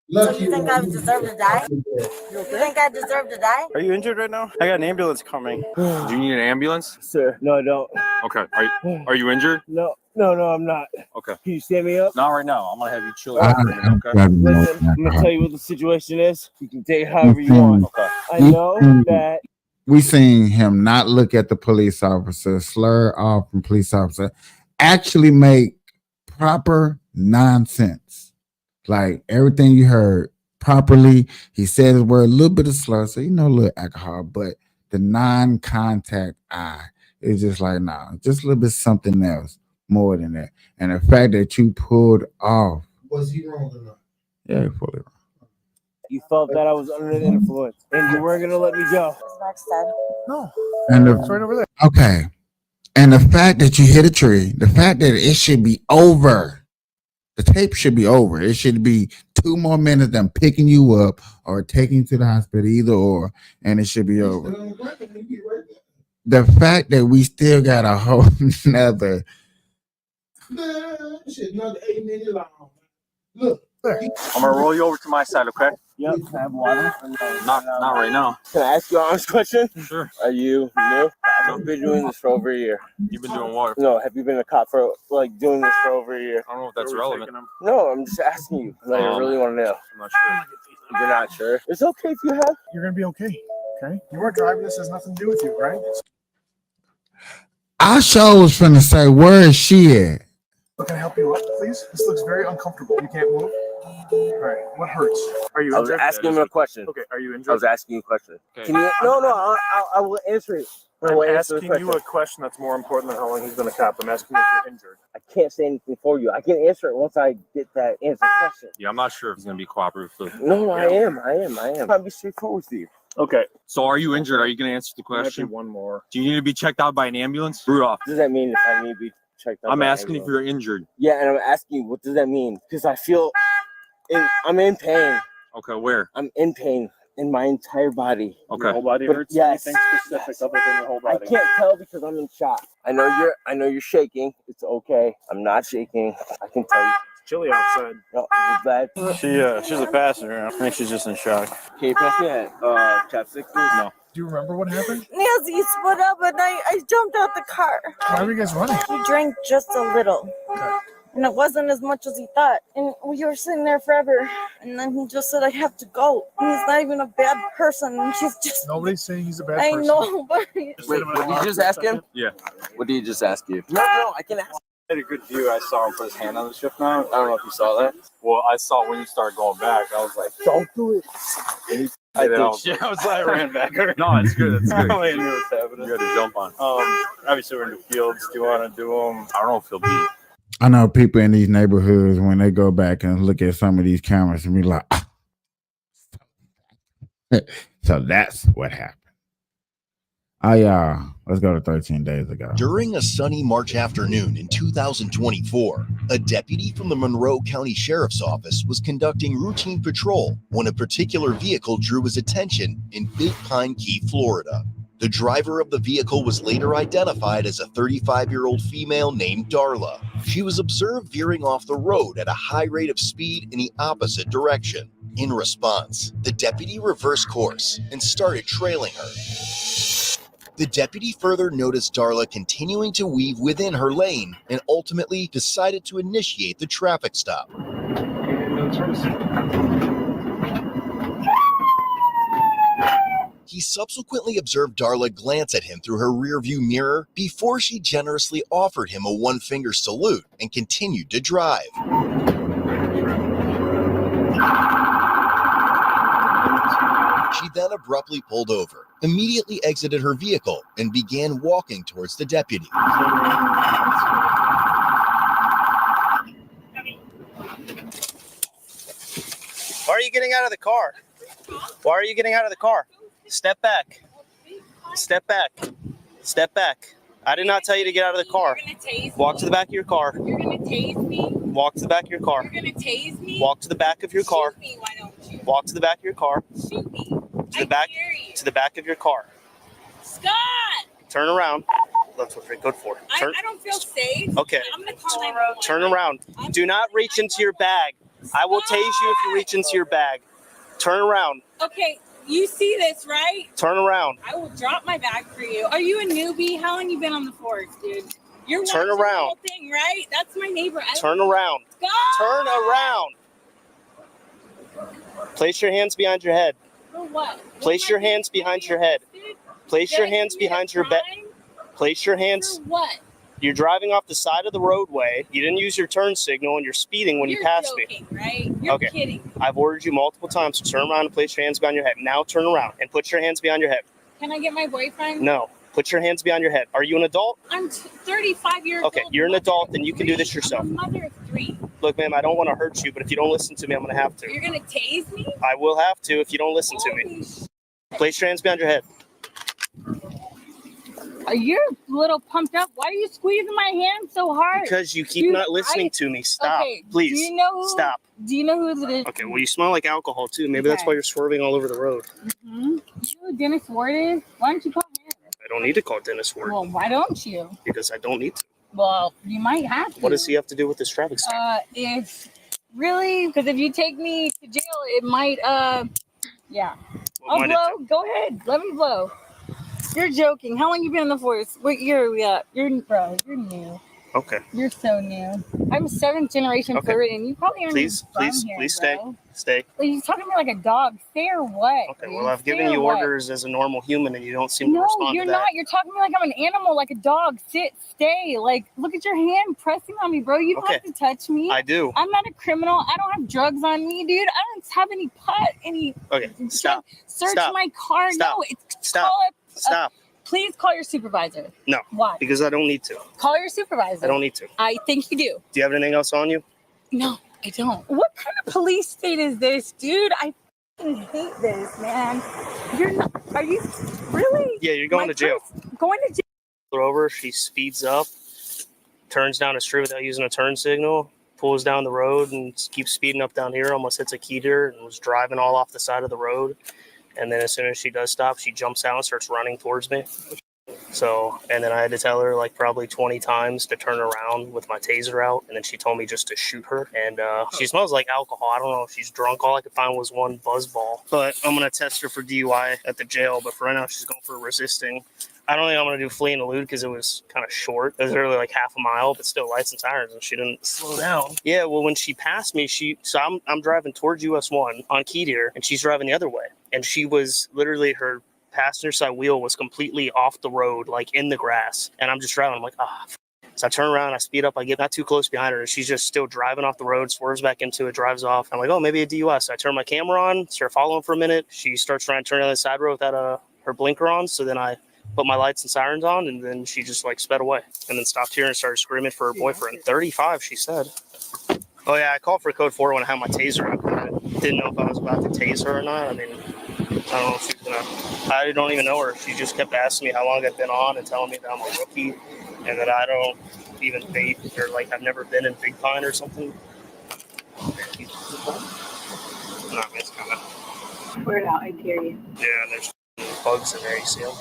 So you think I deserve to die? You think I deserve to die? Are you injured right now? I got an ambulance coming. Do you need an ambulance? Sir, no, I don't. Okay. Are you injured? No, I'm not. Okay. Can you stand me up? Not right now. I'm gonna have you chill I- out for a minute, okay? Listen, I'm gonna tell you what the situation is. You can take it however you want. Okay. I know that. We seen him not look at the police officer, slur off from police officer, actually make proper nonsense. Like everything you heard properly. He said his word, a little bit of slur, so a little alcohol, but the non-contact eye is just like, nah, just a little bit something else more than that. And the fact that you pulled off. Was he wrong or not? Yeah, he pulled it wrong. You thought that I was under the influence, and you weren't gonna let me go. No. And It's right over there. okay. And the fact that you hit a tree, the fact that it should be over. The tape should be over. It should be 2 more minutes them picking you up or taking you to the hospital, either or, and it should be over. The fact that we still got a whole nother. Shit, another 8 minutes long. Look. I'm gonna roll you over to my side, okay? Yep. Can I have water? Not right now. Can I ask you an honest question? Sure. Are you new? I've been doing this for over a year. You've been doing what? No, have you been a cop for doing this for over a year? I don't know if that's relevant. No, I'm just asking you. I really want to know. I'm not sure. You're not sure? It's okay if you have. You're gonna be okay. Okay? You weren't driving. This has nothing to do with you, right? I sure was finna say, where is she at? Can I help you up, please? This looks very uncomfortable. You can't move. All right. What hurts? Are you I was injured? asking him a question. Okay. Are you injured? I was asking you a question. Okay. Can you? No. I will answer it. I'm asking you a question that's more important than how long he's been a cop. I'm asking you if you're injured. I can't say anything for you. I can answer it once I get that answer question. Yeah, I'm not sure if he's gonna be cooperative. No, I am. I'll be straightforward with you. Okay. So are you injured? Are you gonna answer the question? One more. Do you need to be checked out by an ambulance? Rudolph. What does that mean if I need to be checked out? I'm by asking if ambulance? you're injured. Yeah, and I'm asking you, what does that mean? Because I feel, I'm in pain. Okay, where? I'm in pain in my entire body. Okay. Your whole body hurts? Yes. Anything specific other than your whole I body? can't tell because I'm in shock. I know you're shaking. It's okay. I'm not shaking. I can tell you. It's chilly outside. No, it's bad. She's a passenger. I think she's just in shock. Can you pass me that chapstick, please? No. Do you remember what happened? Nancy split up and I jumped out the car. Why were you guys running? He drank just a little. Okay. And it wasn't as much as he thought. And we were sitting there forever. And then he just said, I have to go. And he's not even a bad person. And she's just... Nobody's saying he's a bad I person. know, but... Wait, what did you just ask him? Yeah. What did you just ask you? No, I can ask. I had a good view. I saw him put his hand on the shift mount. I don't know if you saw that. Well, I saw when you started going back. I was like, don't do it. And he I did. I was like, I ran back. No, it's good. It's good. I knew what's happening. You got to jump on. Obviously, we're in the fields. Do you want to do them? I don't know if he'll be. I know people in these neighborhoods, when they go back and look at some of these cameras and be like, so that's what happened. Let's go to 13 days ago. During a sunny March afternoon in 2024, a deputy from the Monroe County Sheriff's Office was conducting routine patrol when a particular vehicle drew his attention in Big Pine Key, Florida. The driver of the vehicle was later identified as a 35-year-old female named Darla. She was observed veering off the road at a high rate of speed in the opposite direction. In response, the deputy reversed course and started trailing her. The deputy further noticed Darla continuing to weave within her lane and ultimately decided to initiate the traffic stop. He subsequently observed Darla glance at him through her rearview mirror before she generously offered him a one-finger salute and continued to drive. She then abruptly pulled over, immediately exited her vehicle, and began walking towards the deputy. Why are you getting out of the car? Why are you getting out of the car? Step back. Step back. Step back. I did not tell you to get out of the car. Walk to the back of your car. You're gonna tase me? Walk to the back of your car. You're gonna tase me? Walk to the back of your car. Shoot me, why don't you? Walk to the back of your car. Shoot me. To the back. To the back of your car. Scott! Turn around. That's what we're good for. I don't feel safe. Okay. I'm gonna call 911. Turn around. Do not reach into your bag. I will tase you if you reach into your bag. Turn around. Okay, you see this, right? Turn around. I will drop my bag for you. Are you a newbie? How long you been on the force, dude? You're Turn watching around. the whole thing, right? That's my neighbor. Turn around. Scott! Turn around. Place your hands behind your head. For what? Place your hands behind your head. Place your hands behind your bed. Place your hands. For what? You're driving off the side of the roadway. You didn't use your turn signal and you're speeding when you passed me. Right? You're Okay. kidding. I've ordered you multiple times to turn around and place your hands behind your head. Now turn around and put your hands behind your head. Can I get my boyfriend? No. Put your hands behind your head. Are you an adult? I'm 35 years old. Okay, you're an adult, then you can do this yourself. I'm a mother of 3. Look, ma'am, I don't want to hurt you, but if you don't listen to me, I'm going to have to. You're gonna tase me? I will have to if you don't listen to me. Place your hands behind your head. You're a little pumped up. Why are you squeezing my hand so hard? Because you keep Dude, not listening to me. Stop, Okay, please. Do you know who, Stop. Do you know who it is? Okay, well, you smell like alcohol, too. Maybe that's Okay. why you're swerving all over the road. Mm-hmm. You know who Dennis Ward is? Why don't you call him? I don't need to call Dennis Ward Well, why don't you? because I don't need to. Well, you might have to. What does he have to do with this traffic stop? If really, because if you take me to jail, it might. Yeah. I'll might it blow. Go ahead. Let me blow. You're joking. How long you been in the force? What year are we at? You're new. Okay. You're so new. I'm 7th generation Okay. Floridian. You probably aren't Please, even from please, here, please bro. stay. Like, you talking to me like a dog. Stay or what? Okay, dude? well, I've Stay given or you what? orders as a normal human, and you don't seem to No, respond you're to that. not. You're talking to me like I'm an animal, like a dog. Sit, stay. Like, look at your hand pressing on me, bro. You don't have Okay. to touch me. I do. I'm not a criminal. I don't have drugs on me, dude. I don't have any pot, any. Okay, stop. Search Stop. my car. Stop. No, it's Stop. call up. Stop. Please call your supervisor. No. Why? Because I don't need to. Call your supervisor. I don't need to. I think you do. Do you have anything else on you? No, I don't. What kind of police state is this, dude? I fucking hate this, man. You're not. Are you really? Yeah, you're going to jail. Going to jail. Pull her over. She speeds up, turns down a street without using a turn signal, pulls down the road and keeps speeding up down here, almost hits a keter and was driving all off the side of the road. And then as soon as she does stop, she jumps out and starts running towards me. So, and then I had to tell her like probably 20 times to turn around with my taser out. And then she told me just to shoot her. And she smells like alcohol. I don't know if she's drunk. All I could find was one buzz ball. But I'm going to test her for DUI at the jail. But for right now, she's going for resisting I don't think I'm going to do flee and elude because it was kind of short. It was really like half a mile, but still lights and sirens, and she didn't slow down. Yeah, well, when she passed me, I'm driving towards US 1 on Key Deer, and she's driving the other way. And she was literally, her passenger side wheel was completely off the road, like in the grass. And I'm just driving. I'm like, So I turn around, I speed up, I get not too close behind her, and she's just still driving off the road, swerves back into it, drives off. I'm like, oh, maybe a DUI. So I turn my camera on, start following for a minute. She starts trying to turn on the side road without her blinker on. So then I put my lights and sirens on, and then she just like sped away and then stopped here and started screaming for her boyfriend. 35, she said. Oh, yeah, I called for code 4 when I had my taser up. I didn't know if I was about to tase her or not. I mean, I don't know if she's going to. I don't even know her. She just kept asking me how long I've been on and telling me that I'm a rookie and that I don't even vape or like I've never been in Big Pine or something. No, it's coming. Word out, I hear you. Yeah, and there's bugs in there, you see them?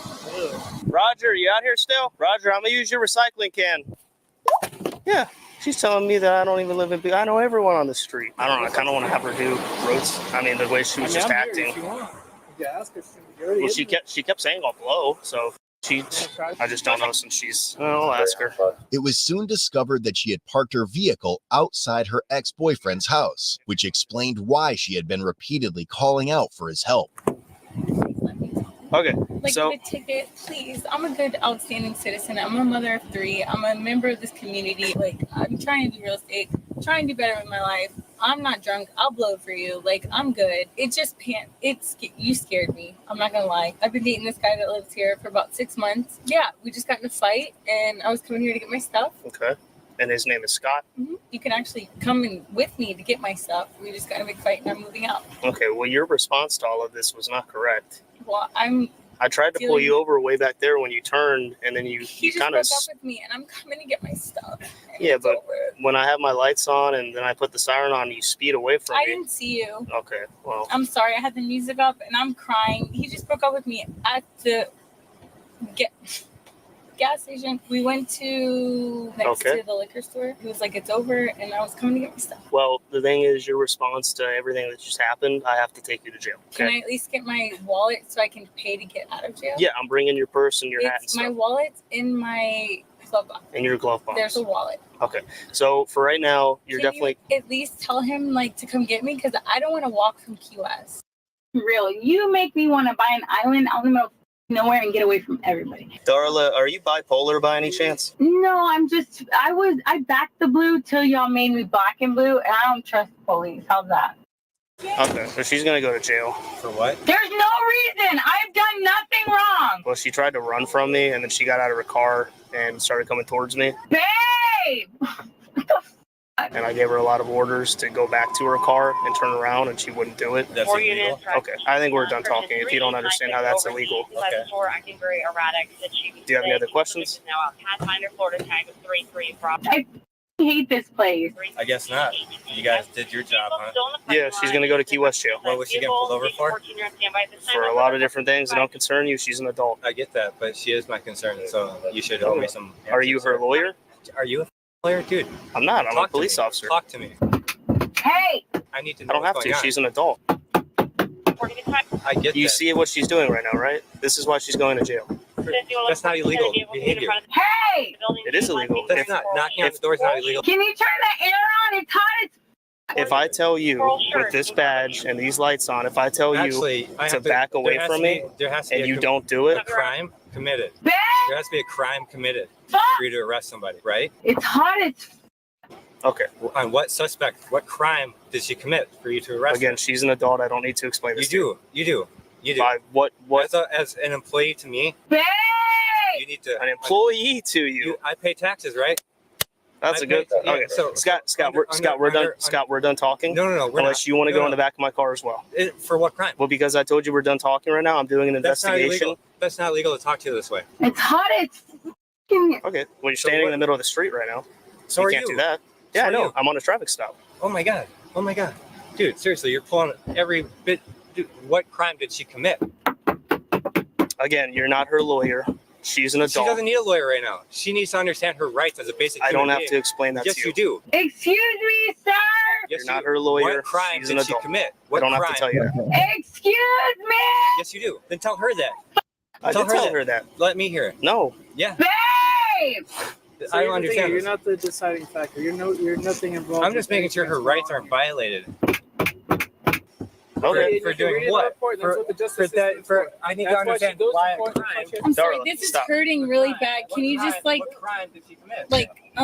Roger, you out here still? Roger, I'm going to use your recycling can. Yeah. She's telling me that I don't even live in Big. I know everyone on the street. I don't know. I kind of want to have her do roads. I mean, the way she was just acting. Well, she kept saying I'll blow. So I just don't know since she's. I'll ask her. It was soon discovered that she had parked her vehicle outside her ex-boyfriend's house, which explained why she had been repeatedly calling out for his help. Okay, like so a ticket, please. I'm a good, outstanding citizen. I'm a mother of 3. I'm a member of this community. Like, I'm trying to do real estate, trying to do better with my life. I'm not drunk. I'll blow for you. Like, I'm good. It just you scared me. I'm not gonna lie. I've been dating this guy that lives here for about 6 months. Yeah, we just got in a fight, and I was coming here to get my stuff. Okay, and his name is Scott. Mm-hmm. You can actually come in with me to get my stuff. We just got in a big fight, and I'm moving out. Okay, well, your response to all of this was not correct. Well, I tried to pull you over way back there when you turned, and then you just kind broke of. up with me, and I'm coming to get my stuff. Yeah, but when I have my lights on and then I put the siren on, you speed away from me. I didn't see you. Okay, well. I'm sorry. I had the music up, and I'm crying. He just broke up with me at the gas station. We went to next to the liquor store. He was like, "It's over," and I was coming to get my stuff. Well, the thing is, your response to everything that just happened, I have to take you to jail. Okay? Can I at least get my wallet so I can pay to get out of jail? Yeah, I'm bringing your purse and your hat and stuff. My wallet's in my glove box. In your glove box. There's a wallet. Okay, so for right now, you're Can definitely. you at least tell him like to come get me because I don't want to walk from Key West. Real, you make me want to buy an island. I don't know. Nowhere and get away from everybody. Darla, are you bipolar by any chance? No, I backed the blue till y'all made me black and blue, and I don't trust the police. How's that? Okay, so she's gonna go to jail. For what? There's no reason. I've done nothing wrong. Well, she tried to run from me, and then she got out of her car and started coming towards me. Babe! And I gave her a lot of orders to go back to her car and turn around, and she wouldn't do it. That's illegal? Okay, I think we're done talking. If you don't understand how that's illegal. Okay. Acting very erratic. Do you have any other questions? Now out Pathfinder, Florida tag with 33 from. I hate this place. I guess not. You guys did your job, huh? Yeah, she's going to go to Key West jail. What was she getting pulled over for? For a lot of different things that don't concern you. She's an adult. I get that, but she is my concern, so you should owe me some. Are you her lawyer? Are you a lawyer, dude? I'm not. I'm a police officer. Talk to me. Hey! I need to I know don't have to. She's an adult. I get You that. see what she's doing right now, right? This is why she's going to jail. That's not illegal behavior. Hey! It is illegal. That's not knocking on the door is not illegal. Can you turn the air on? It's hot. If I tell you with this badge and these lights on, if I tell you to back away from me and you don't do it, a crime committed. Babe! There has to be a crime committed for you to arrest somebody, right? It's hot. It's okay. On what suspect? What crime did she commit for you to arrest? Again, she's an adult. I don't need to explain this. You do. By what? As an employee to me, babe! You need to an employee to you. I pay taxes, right? That's a good. Okay, so Scott, we're done. Scott, we're done talking. No, unless you want to go in the back of my car as well. For what crime? Well, because I told you we're done talking right now. I'm doing an investigation. That's not illegal to talk to you this way. It's hot. It's okay. Well, you're standing in the middle of the street right now. So you are can't you. do that. Yeah, I know. I'm on a traffic stop. Oh my god. Dude, seriously, you're pulling every bit. Dude, what crime did she commit? Again, you're not her lawyer. She's an adult. She doesn't need a lawyer right now. She needs to understand her rights as a basic human I don't have being. to explain that yes, to you. Yes, you do. Excuse me, sir. Yes, you're not her lawyer. What crime She's did an she adult. commit? I don't have to tell you that. Excuse me. Yes, you do. Then tell her that. I did tell her that. Let me hear it. No. Yeah. Babe! I don't understand. You're this. not the deciding factor. You're nothing involved. I'm just making sure her rights aren't violated. Okay. For doing what? I need to understand why I'm crying. I'm sorry, this is hurting really bad. Can you just like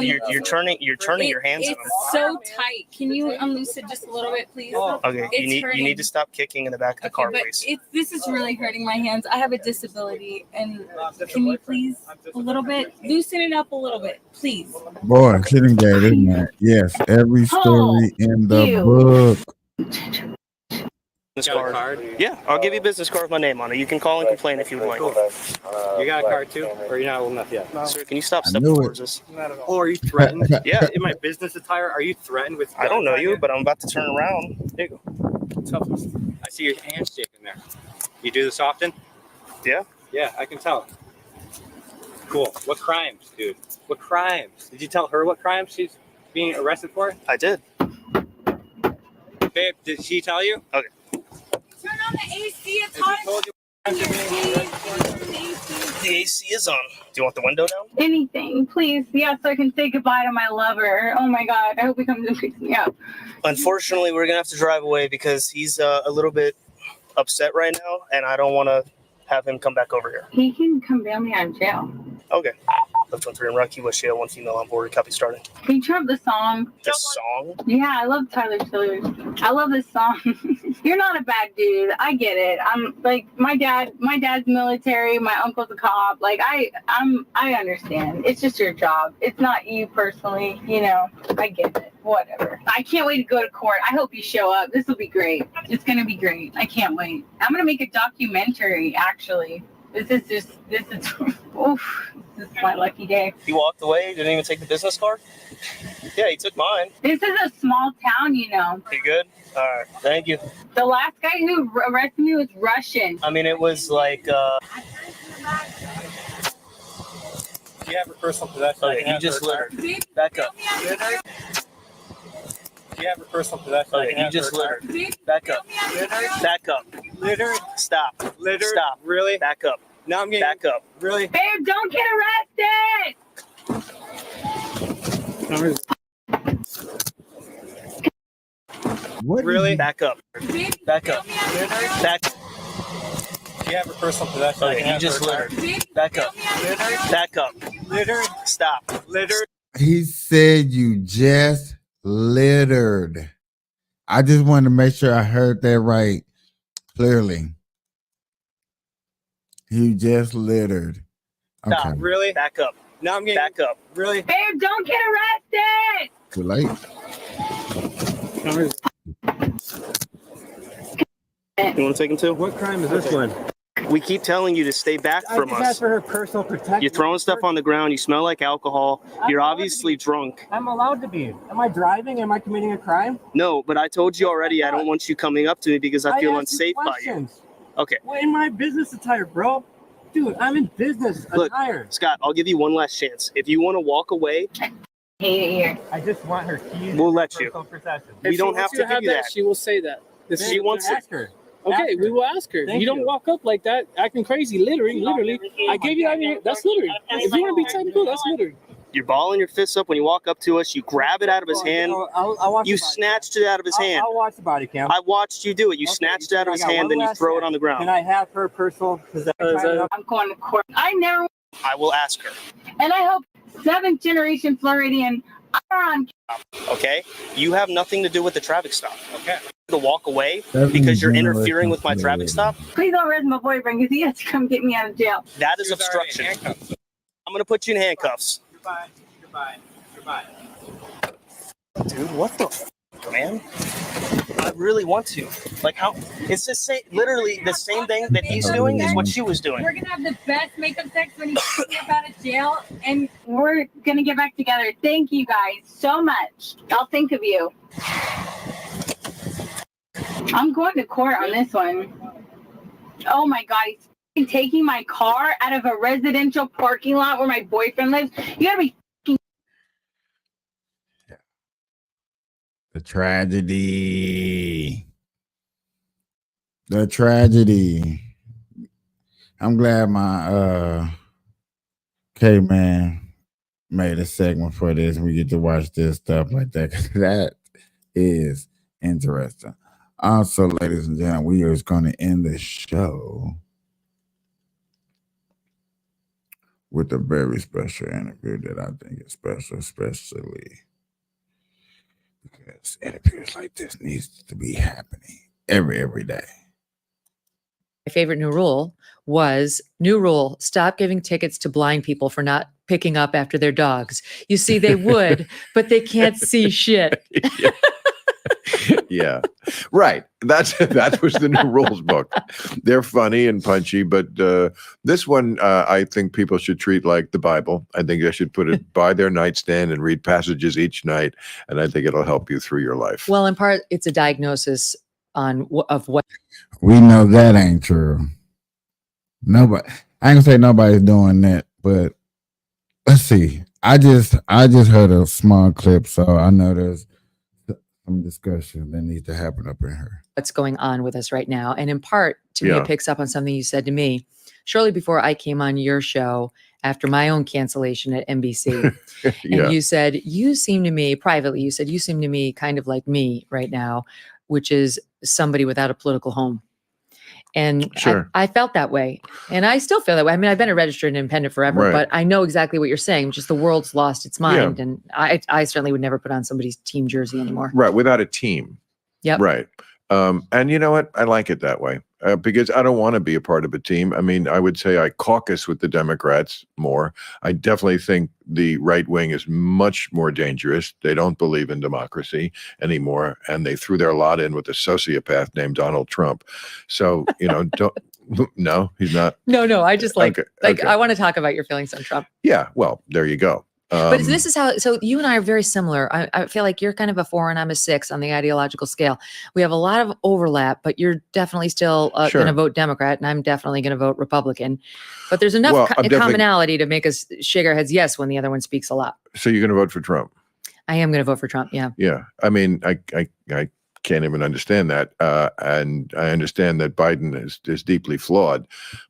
You're turning your hands on him. It's so tight. Can you unloose it just a little bit, please? Okay, It's you need to stop kicking in the back of the car, but please. this is really hurting my hands. I have a disability, and can you please a little bit loosen it up a little bit, please? Boy, sitting there, isn't it? Yes, every story in the book. Business card. Yeah, I'll give you a business card with my name on it. You can call and complain if you would like. You got a card too, or you're not old enough yet? Sir, can you stop stepping towards us? Oh, are you threatened? Yeah. In my business attire, are you threatened with? I don't know you, but I'm about to turn around. There you go. I see your hands shaking there. You do this often? Yeah. Yeah, I can tell. Cool. What crimes, dude? What crimes? Did you tell her what crimes she's being arrested for? I did. Babe, did she tell you? Okay. Turn on the AC. It's hot. The AC is on. Do you want the window down? Anything, please. Yeah, so I can say goodbye to my lover. Oh my God. I hope he comes and picks me up. Unfortunately, we're going to have to drive away because he's a little bit upset right now, and I don't want to have him come back over here. He can come bail me out of jail. Okay. Left 1 3 in Rocky, West Shale, 1 female on board. Copy starting. Can you turn up the song? The song? Yeah, I love Tyler Childers. I love this song. You're not a bad dude. I get it. I'm like my dad's military, my uncle's a cop. Like I understand. It's just your job. It's not you personally, you know. I get it. Whatever. I can't wait to go to court. I hope you show up. This will be great. It's gonna be great. I can't wait. I'm gonna make a documentary actually. This is oof. This is my lucky day. He walked away, didn't even take the business card? Yeah, he took mine. This is a small town, you know. You good? All right, thank you. The last guy who arrested me was Russian. I mean, it was like, You have her personal possession. Okay, you just littered. Back up. You have her personal possession. Okay, you just littered. Back up. Back up. Littered. Stop. Littered. Stop. Really? Back up. Now I'm getting. Back up. Really? Babe, don't get arrested! What? Really? Back up. Back up. Back. You have her personal possession. Okay, you just littered. Back up. Back up. Littered. Stop. Littered. He said you just littered. I just wanted to make sure I heard that right clearly. You just littered. Okay. Stop. Really? Back up. Now I'm getting. Back up. Really? Babe, don't get arrested! Too late. You want to take him too? What crime is this one? We keep telling you to stay back from I just asked us. for her personal protection. You're throwing stuff on the ground. You smell like alcohol. You're obviously drunk. I'm allowed to be. Am I driving? Am I committing a crime? No, but I told you already I don't want you coming up to me because I feel asked you unsafe by you. questions. Okay. Well, in my business attire, bro. Dude, I'm in business Look, attire. Scott, I'll give you one last chance. If you want to walk away, Hate it here. I just want her keys. We'll let you. Personal possession. We don't have to give you that. She will say that. She wants it. Ask her. Okay, Ask her. we will ask her. Thank You don't you. walk up like that, acting crazy, littering, literally. I gave you that. That's littering. If you want to be technical, that's littering. You're balling your fists up when you walk up to us. You grab it out of his hand. I'll watch You the body snatched it out of his cam. hand. I'll watch the body cam. I watched you do it. You Okay, snatched it out of I his got hand, one then you last throw it chance. on the ground. Can I have her personal possession? I'm going to court. I never, I will ask her. and I hope 7th generation Floridian are on. Okay? You have nothing to do with the traffic stop. Okay. To walk away Seventh because you're generation interfering with my traffic stop. Please don't arrest my boyfriend because he has to come get me out of jail. That is obstruction. I'm going to put you in handcuffs. Goodbye. Goodbye. Goodbye. Dude, what the f***, man? I really want to. Like, how? It's the same, literally the same thing that he's doing is what she was doing. We're gonna have the best makeup sex when he gets out of jail, and We're going to get back together. Thank you guys so much. I'll think of you. I'm going to court on this one. Oh my God, he's f***ing taking my car out of a residential parking lot where my boyfriend lives. You gotta be f***ing. The tragedy. The tragedy. I'm glad my K-Man made a segment for this and we get to watch this stuff like that, because that is interesting. Also, ladies and gentlemen, we are going to end the show with a very special interview that I think is special, especially because interviews like this needs to be happening every day. My favorite new rule was stop giving tickets to blind people for not picking up after their dogs. You see, they would, but they can't see shit. Yeah, right. That was the new rules book. They're funny and punchy, but this one I think people should treat like the Bible. I think they should put it by their nightstand and read passages each night, and I think it'll help you through your life. Well, in part, it's a diagnosis of what we know that ain't true. Nobody, I ain't gonna say nobody's doing that, but let's see. I just heard a small clip, so I know there's some discussion that needs to happen up in here. what's going on with us right now. And in part, to me, Yeah. it picks up on something you said to me shortly before I came on your show after my own cancellation at NBC. Yeah. And you said, you seem to me, privately, you said, you seem to me kind of like me right now, which is somebody without a political home. And Sure. I felt that way. And I still feel that way. I mean, I've been a registered independent forever, Right. but I know exactly what you're saying, which is the world's lost its mind. Yeah. And I certainly would never put on somebody's team jersey anymore. Right, without a team. Yep. Right. And you know what? I like it that way because I don't want to be a part of a team. I mean, I would say I caucus with the Democrats more. I definitely think the right wing is much more dangerous. They don't believe in democracy anymore, and they threw their lot in with a sociopath named Donald Trump. So, you know, don't. No, he's not. No, I just Okay, okay. I want to talk about your feelings on Trump. Yeah, well, there you go. But this is how, so you and I are very similar. I feel like you're kind of a 4 and I'm a 6 on the ideological scale. We have a lot of overlap, but you're definitely still Sure. going to vote Democrat and I'm definitely going to vote Republican. But there's enough Well, I'm definitely- commonality to make us shake our heads yes when the other one speaks a lot. So you're going to vote for Trump? I am going to vote for Trump. Yeah. Yeah, I mean, I can't even understand that, and I understand that Biden is deeply flawed,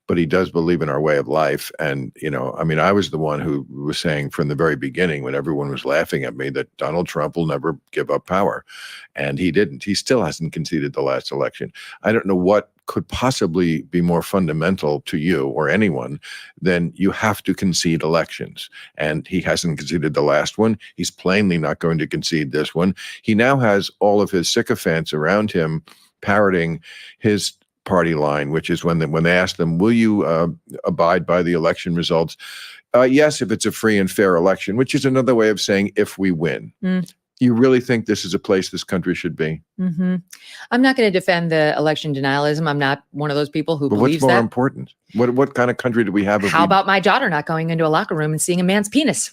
but he does believe in our way of life. And you know, I mean, I was the one who was saying from the very beginning, when everyone was laughing at me, that Donald Trump will never give up power, and he didn't. He still hasn't conceded the last election. I don't know what could possibly be more fundamental to you or anyone than you have to concede elections. And he hasn't conceded the last one. He's plainly not going to concede this one. He now has all of his sycophants around him parroting his party line, which is when they ask them, will you abide by the election results? Yes, if it's a free and fair election, which is another way of saying if we win. You really think this is a place this country should be? Mm-hmm. I'm not going to defend the election denialism. I'm not one of those people who But believes what's more that. important? What kind of country do we have? How about my daughter not going into a locker room and seeing a man's penis?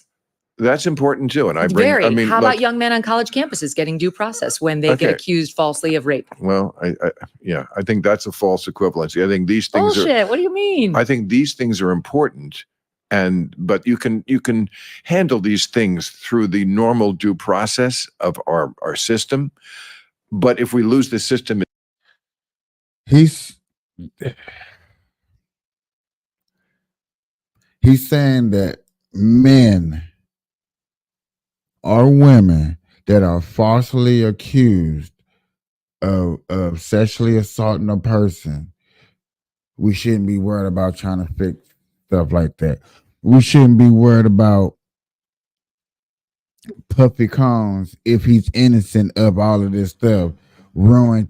That's important too. And I Very. I mean, How look, about young men on college campuses getting due process when they get Okay. accused falsely of rape? well, I think that's a false equivalency. I think these things Bullshit. What do you mean? I think these things are important, but you can handle these things through the normal due process of our system. But if we lose the system, He's saying that men or women that are falsely accused of sexually assaulting a person, we shouldn't be worried about trying to fix stuff like that. We shouldn't be worried about Puffy Combs if he's innocent of all of this stuff, ruin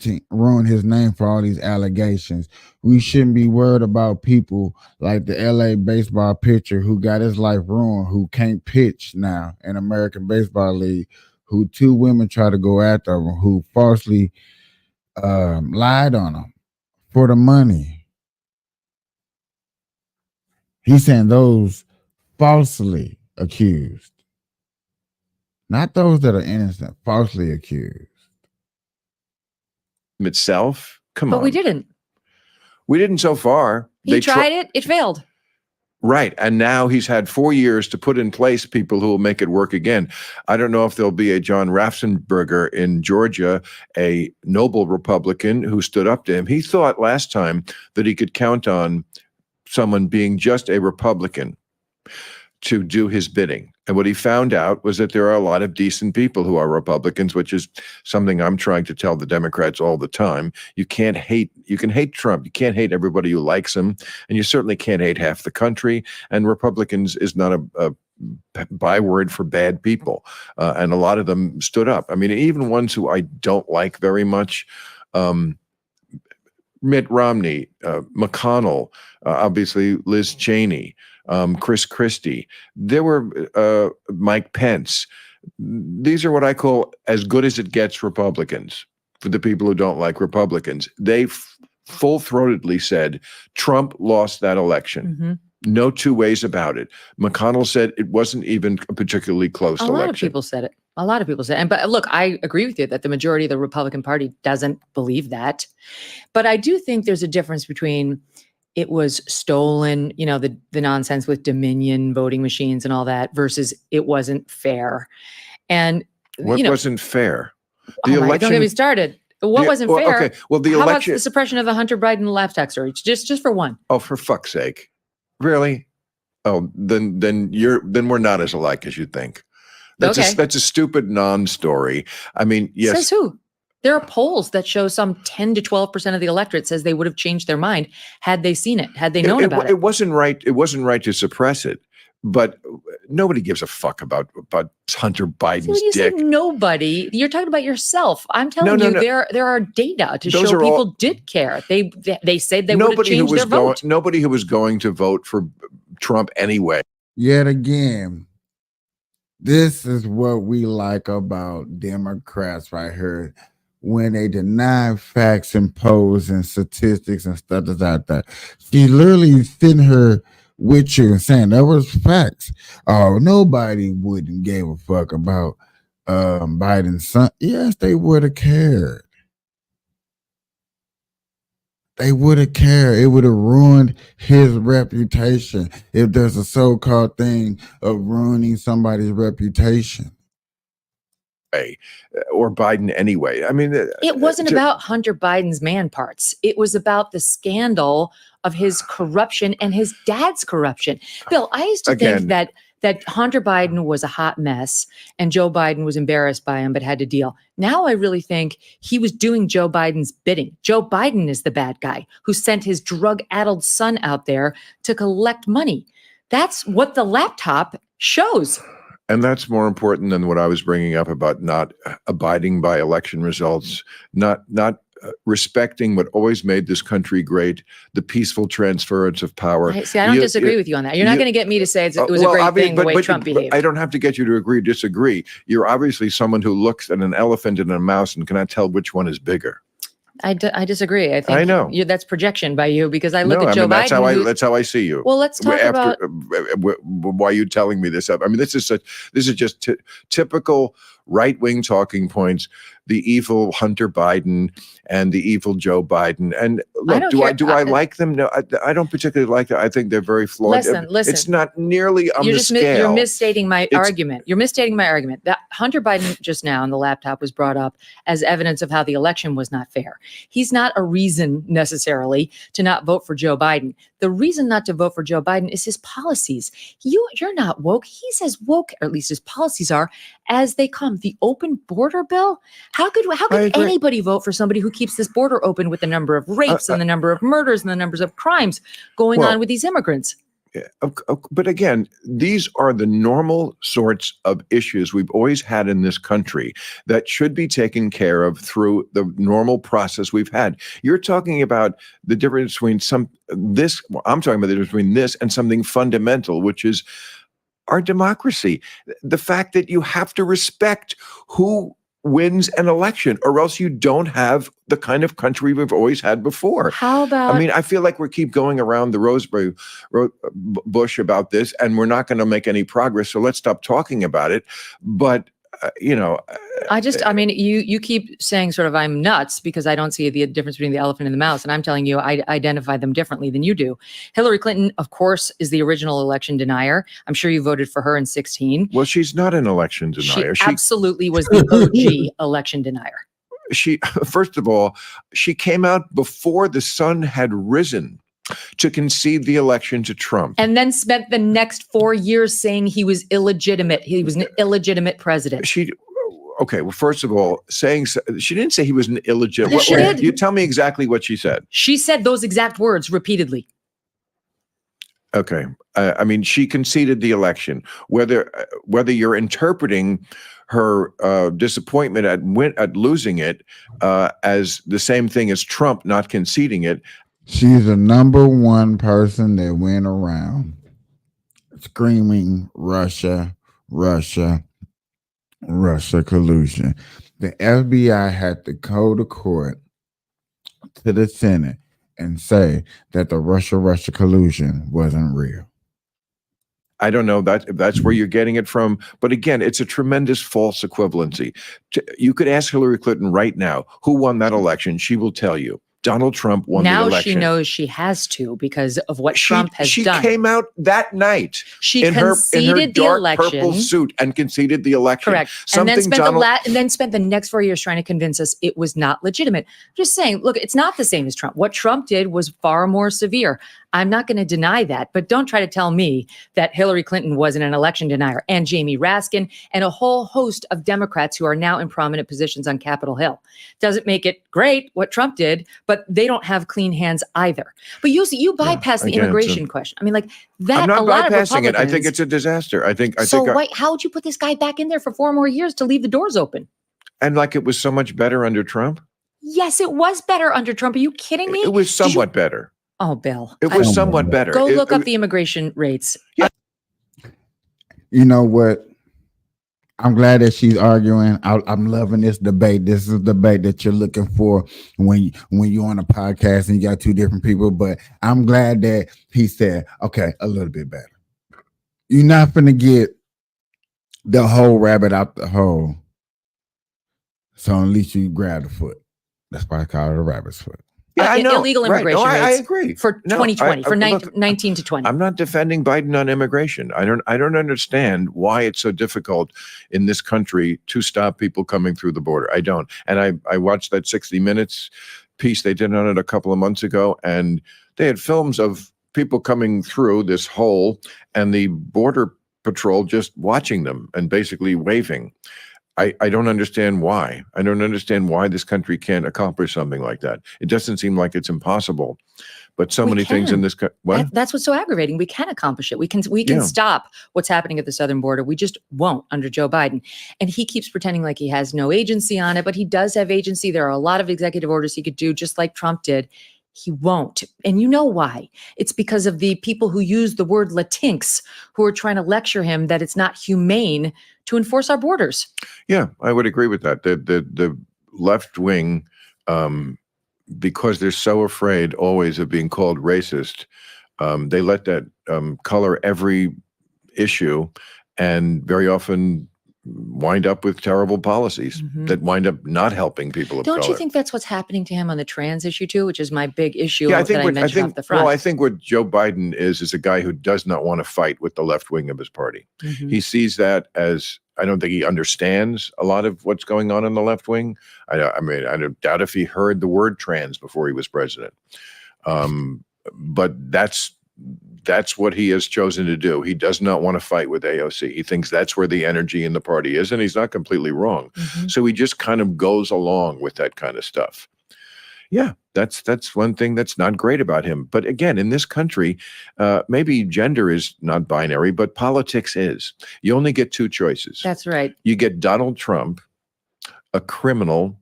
his name for all these allegations. We shouldn't be worried about people like the LA baseball pitcher who got his life ruined, who can't pitch now in American Baseball League, who 2 women try to go after him, who falsely lied on him for the money. He's saying those falsely accused, not those that are innocent, falsely accused. itself, come But on. we didn't. We didn't so far. He tried it. It failed. Right. And now he's had 4 years to put in place people who will make it work again. I don't know if there'll be a John Rafsenberger in Georgia, a noble Republican who stood up to him. He thought last time that he could count on someone being just a Republican to do his bidding. And what he found out was that there are a lot of decent people who are Republicans, which is something I'm trying to tell the Democrats all the time. You can hate Trump. You can't hate everybody who likes him. And you certainly can't hate half the country. And Republicans is not a byword for bad people. And a lot of them stood up. I mean, even ones who I don't like very much, Mitt Romney, McConnell, obviously Liz Cheney, Chris Christie. There were Mike Pence. These are what I call as good as it gets Republicans. For the people who don't like Republicans, they full-throatedly said Trump lost that election. Mm-hmm. No two ways about it. McConnell said it wasn't even a particularly close election. A lot of people said it. A lot of people said, but look, I agree with you that the majority of the Republican Party doesn't believe that. But I do think there's a difference between it was stolen, you know, the nonsense with Dominion voting machines and all that, versus it wasn't fair. And what wasn't fair? The election. election. Don't get me started. What wasn't fair? Okay. Well, the How election. about the suppression of the Hunter Biden laptop storage? Just for one. Oh, for fuck's sake! Really? Oh, then we're not as alike as you think. That's a stupid non-story. I mean, yes. Says who? There are polls that show some 10 to 12% of the electorate says they would have changed their mind had they seen it, had they known about it. It wasn't right. It wasn't right to suppress it, but nobody gives a fuck about Hunter Biden's when you dick. say nobody, you're talking about yourself. I'm telling you, there are data to show people did care. They said they would have changed their vote. Nobody who was going to vote for Trump anyway. Yet again, this is what we like about Democrats right here. When they deny facts and polls and statistics and stuff like that. She literally sitting here with you and saying that was facts. Oh, nobody wouldn't give a fuck about Biden's son. Yes, they would have cared. They would have cared. It would have ruined his reputation if there's a so-called thing of ruining somebody's reputation. Or Biden anyway. I mean, it wasn't about Hunter Biden's man parts. It was about the scandal of his corruption and his dad's corruption. Bill, I used to think that Hunter Biden was a hot mess and Joe Biden was embarrassed by him but had to deal. Now I really think he was doing Joe Biden's bidding. Joe Biden is the bad guy who sent his drug-addled son out there to collect money. That's what the laptop shows. And that's more important than what I was bringing up about not abiding by election results, not respecting what always made this country great, the peaceful transference of power. See, I don't disagree with you on that. You're not going to get me to say it was a great thing the way Trump behaved. I don't have to get you to agree or disagree. You're obviously someone who looks at an elephant and a mouse and cannot tell which one is bigger. I disagree. I think I know that's projection by you because I look at Joe Biden. That's how I see you. Well, let's talk about why are you telling me this up? I mean, this is just typical right-wing talking points. The evil Hunter Biden and the evil Joe Biden. And look, do I like them? No, I don't particularly like them. I think they're very flawed. Listen. It's not nearly on the scale. You're misstating my argument. You're misstating my argument. That Hunter Biden just now in the laptop was brought up as evidence of how the election was not fair. He's not a reason necessarily to not vote for Joe Biden. The reason not to vote for Joe Biden is his policies. You're not woke. He's as woke, or at least his policies are, as they come. The open border bill. How could anybody vote for somebody who keeps this border open with the number of rapes and the number of murders and the numbers of crimes going on with these immigrants? Yeah, but again, these are the normal sorts of issues we've always had in this country that should be taken care of through the normal process we've had. You're talking about the difference between I'm talking about the difference between this and something fundamental, which is our democracy. The fact that you have to respect who wins an election, or else you don't have the kind of country we've always had before. How about? I mean, I feel like we keep going around the Roseberry bush about this, and we're not going to make any progress. So let's stop talking about it. But I mean, you keep saying sort of I'm nuts because I don't see the difference between the elephant and the mouse, and I'm telling you I identify them differently than you do. Hillary Clinton, of course, is the original election denier. I'm sure you voted for her in 2016. Well, she's not an election denier. She absolutely was the OG election denier. First of all, she came out before the sun had risen. to concede the election to Trump. And then spent the next 4 years saying he was illegitimate. He was an illegitimate president. Okay, well, first of all, she didn't say he was an illegitimate. Yes, she did. You tell me exactly what she said. She said those exact words repeatedly. Okay, I mean, she conceded the election. Whether you're interpreting her disappointment at losing it as the same thing as Trump not conceding it. She's the number one person that went around screaming Russia, Russia, Russia collusion. The FBI had to go to court to the Senate and say that the Russia collusion wasn't real. I don't know if that's where you're getting it from. But again, it's a tremendous false equivalency. You could ask Hillary Clinton right now, who won that election? She will tell you. Donald Trump won the election. Now she knows she has to because of what Trump has done. She came out that night in her dark purple suit and conceded the election. Correct. And then spent the next 4 years trying to convince us it was not legitimate. I'm just saying, look, it's not the same as Trump. What Trump did was far more severe. I'm not going to deny that, but don't try to tell me that Hillary Clinton wasn't an election denier, and Jamie Raskin and a whole host of Democrats who are now in prominent positions on Capitol Hill. Doesn't make it great what Trump did, but they don't have clean hands either. But you bypass the immigration question. I mean, like that. I'm not a lot bypassing of it. I think it's a disaster. How would you put this guy back in there for 4 more years to leave the doors open? And like it was so much better under Trump? Yes, it was better under Trump. Are you kidding me? It was somewhat better. Oh, Bill. It was somewhat better. Go look up the immigration rates. Yeah. You know what? I'm glad that she's arguing. I'm loving this debate. This is a debate that you're looking for when you're on a podcast and you got two different people. But I'm glad that he said, okay, a little bit better. You're not going to get the whole rabbit out the hole. So at least you grab the foot. That's why I call it a rabbit's foot. Yeah, I know. Illegal immigration rates. I agree. For 2020, for 19 to 20. I'm not defending Biden on immigration. I don't understand why it's so difficult in this country to stop people coming through the border. I don't. And I watched that 60 Minutes piece they did on it a couple of months ago, and they had films of people coming through this hole and the border patrol just watching them and basically waving. I don't understand why. I don't understand why this country can't accomplish something like that. It doesn't seem like it's impossible, but so many things in this country. That's what's so aggravating. We can accomplish it. We can stop what's happening at the southern border. We just won't under Joe Biden. And he keeps pretending like he has no agency on it, but he does have agency. There are a lot of executive orders he could do, just like Trump did. He won't. And you know why? It's because of the people who use the word Latinx, who are trying to lecture him that it's not humane to enforce our borders. Yeah, I would agree with that. The left wing, because they're so afraid always of being called racist, they let that color every issue and very often wind up with terrible policies that wind up not helping people of color. Don't you think that's what's happening to him on the trans issue too, which is my big issue that I mentioned off the front? Well, I think what Joe Biden is a guy who does not want to fight with the left wing of his party. He sees that as, I don't think he understands a lot of what's going on in the left wing. I mean, I doubt if he heard the word trans before he was president. But that's what he has chosen to do. He does not want to fight with AOC. He thinks that's where the energy in the party is, and he's not completely wrong. So he just kind of goes along with that kind of stuff. Yeah, that's one thing that's not great about him. But again, in this country, maybe gender is not binary, but politics is. You only get two choices. That's right. You get Donald Trump, a criminal,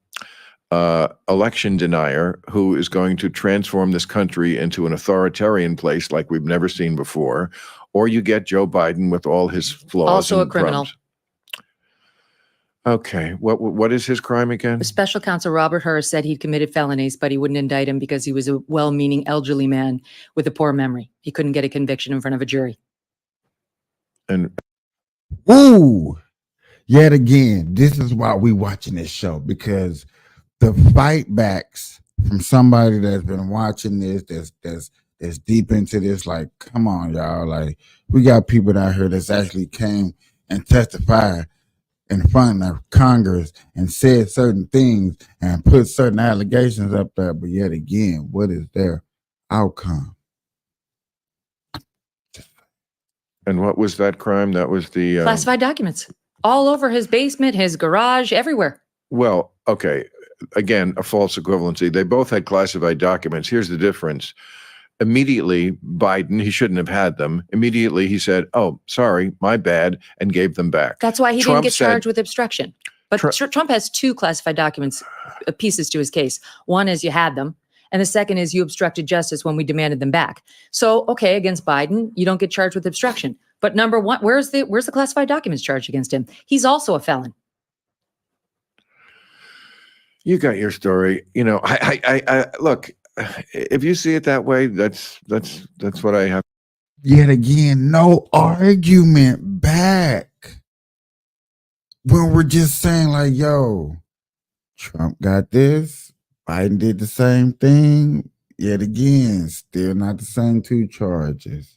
election denier who is going to transform this country into an authoritarian place like we've never seen before, or you get Joe Biden with all his flaws. Also and a criminal. problems. Okay, what is his crime again? Special counsel Robert Hur said he'd committed felonies, but he wouldn't indict him because he was a well-meaning elderly man with a poor memory. He couldn't get a conviction in front of a jury. And yet again, this is why we watching this show, because the fight backs from somebody that's been watching this, that's deep into this, like, come on, y'all. Like, we got people out here that's actually came and testified in front of Congress and said certain things and put certain allegations up there. But yet again, what is their outcome? And what was that crime? That was the Classified documents all over his basement, his garage, everywhere. Well, okay. Again, a false equivalency. They both had classified documents. Here's the difference. Immediately, Biden, he shouldn't have had them. Immediately, he said, "Oh, sorry, my bad," and gave them back. That's why he Trump didn't get said- charged with obstruction. But Trump has two classified documents, pieces to his case. One is you had them, and the second is you obstructed justice when we demanded them back. So, okay, against Biden, you don't get charged with obstruction. But number one, where's the classified documents charged against him? He's also a felon. You got your story. You know, I look. If you see it that way, that's what I have. Yet again, no argument back. When we're just saying like, yo, Trump got this, Biden did the same thing. Yet again, still not the same two charges.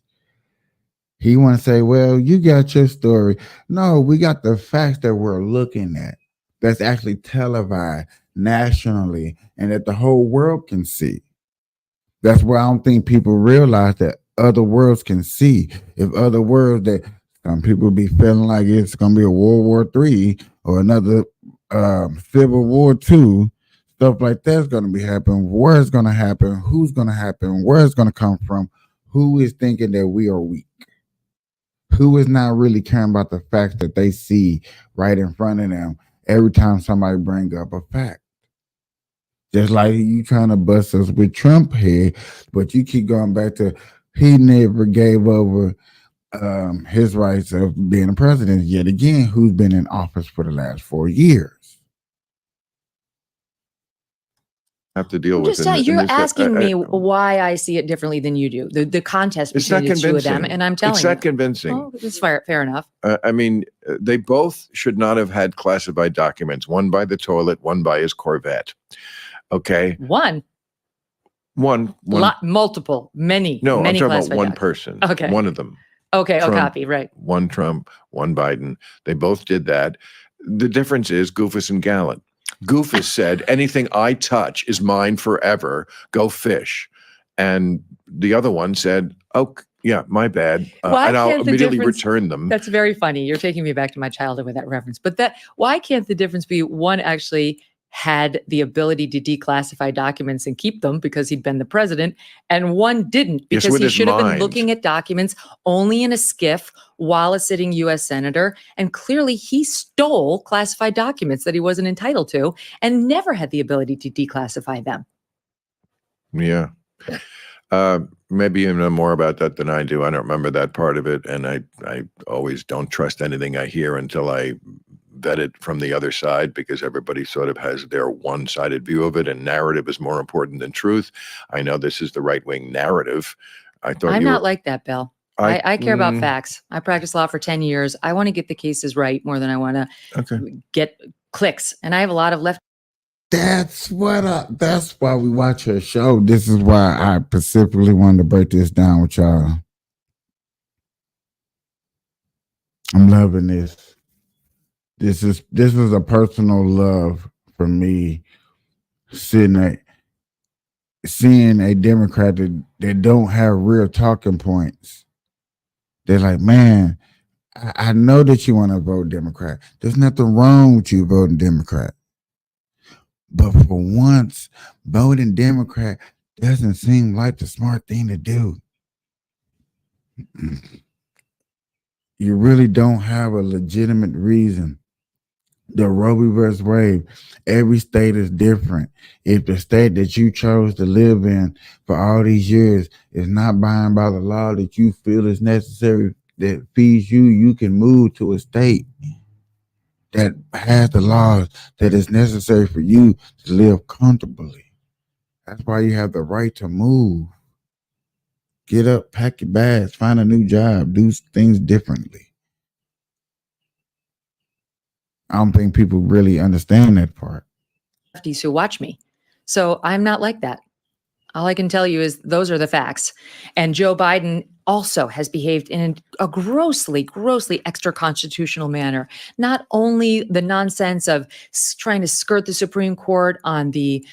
He want to say, well, you got your story. No, we got the facts that we're looking at. That's actually televised nationally and that the whole world can see. That's why I don't think people realize that other worlds can see. If other worlds that some people be feeling like it's going to be a World War III or another Civil War II, stuff like that's going to be happening. Where it's going to happen, who's going to happen, where it's going to come from, who is thinking that we are weak, who is not really caring about the facts that they see right in front of them every time somebody bring up a fact. Just like you trying to bust us with Trump here, but you keep going back to he never gave over his rights of being a president yet again, who's been in office for the last 4 years. Have to deal with. You're asking me why I see it differently than you do. The contest between the two of them, and I'm telling you, it's not convincing. Oh, it's fair enough. I mean, they both should not have had classified documents. One by the toilet, one by his Corvette. Okay. One. Multiple, many. No, many I'm talking about classified one documents. person. Okay. One of them. Okay. Trump, copy. Right. One Trump, one Biden. They both did that. The difference is Goofus and Gallant. Goofus said, anything I touch is mine forever. Go fish. And the other one said, oh, yeah, my bad. And I'll immediately return them. That's very funny. You're taking me back to my childhood with that reference. But why can't the difference be one actually had the ability to declassify documents and keep them because he'd been the president, and one didn't because he should have been looking at documents only in a skiff while a sitting U.S. senator, and clearly he stole classified documents that he wasn't entitled to and never had the ability to declassify them. Yeah. Maybe you know more about that than I do. I don't remember that part of it, and I always don't trust anything I hear until I vet it from the other side, because everybody sort of has their one-sided view of it, and narrative is more important than truth. I know this is the right-wing narrative. I'm not like that, Bill. I care about facts. I practiced law for 10 years. I want to get the cases right more than I want to get clicks, and I have a lot of left. That's why we watch her show. This is why I specifically wanted to break this down with y'all. I'm loving this. This is a personal love for me, seeing a Democrat that don't have real talking points. They're like, man, I know that you want to vote Democrat. There's nothing wrong with you voting Democrat. But for once, voting Democrat doesn't seem like the smart thing to do. You really don't have a legitimate reason. The Roe v. Wade, every state is different. If the state that you chose to live in for all these years is not bound by the law that you feel is necessary, that feeds you, you can move to a state that has the laws that is necessary for you to live comfortably. That's why you have the right to move. Get up, pack your bags, find a new job, do things differently. I don't think people really understand that part. Lefties who watch me. So I'm not like that. All I can tell you is those are the facts. And Joe Biden also has behaved in a grossly extra constitutional manner. Not only the nonsense of trying to skirt the Supreme Court on the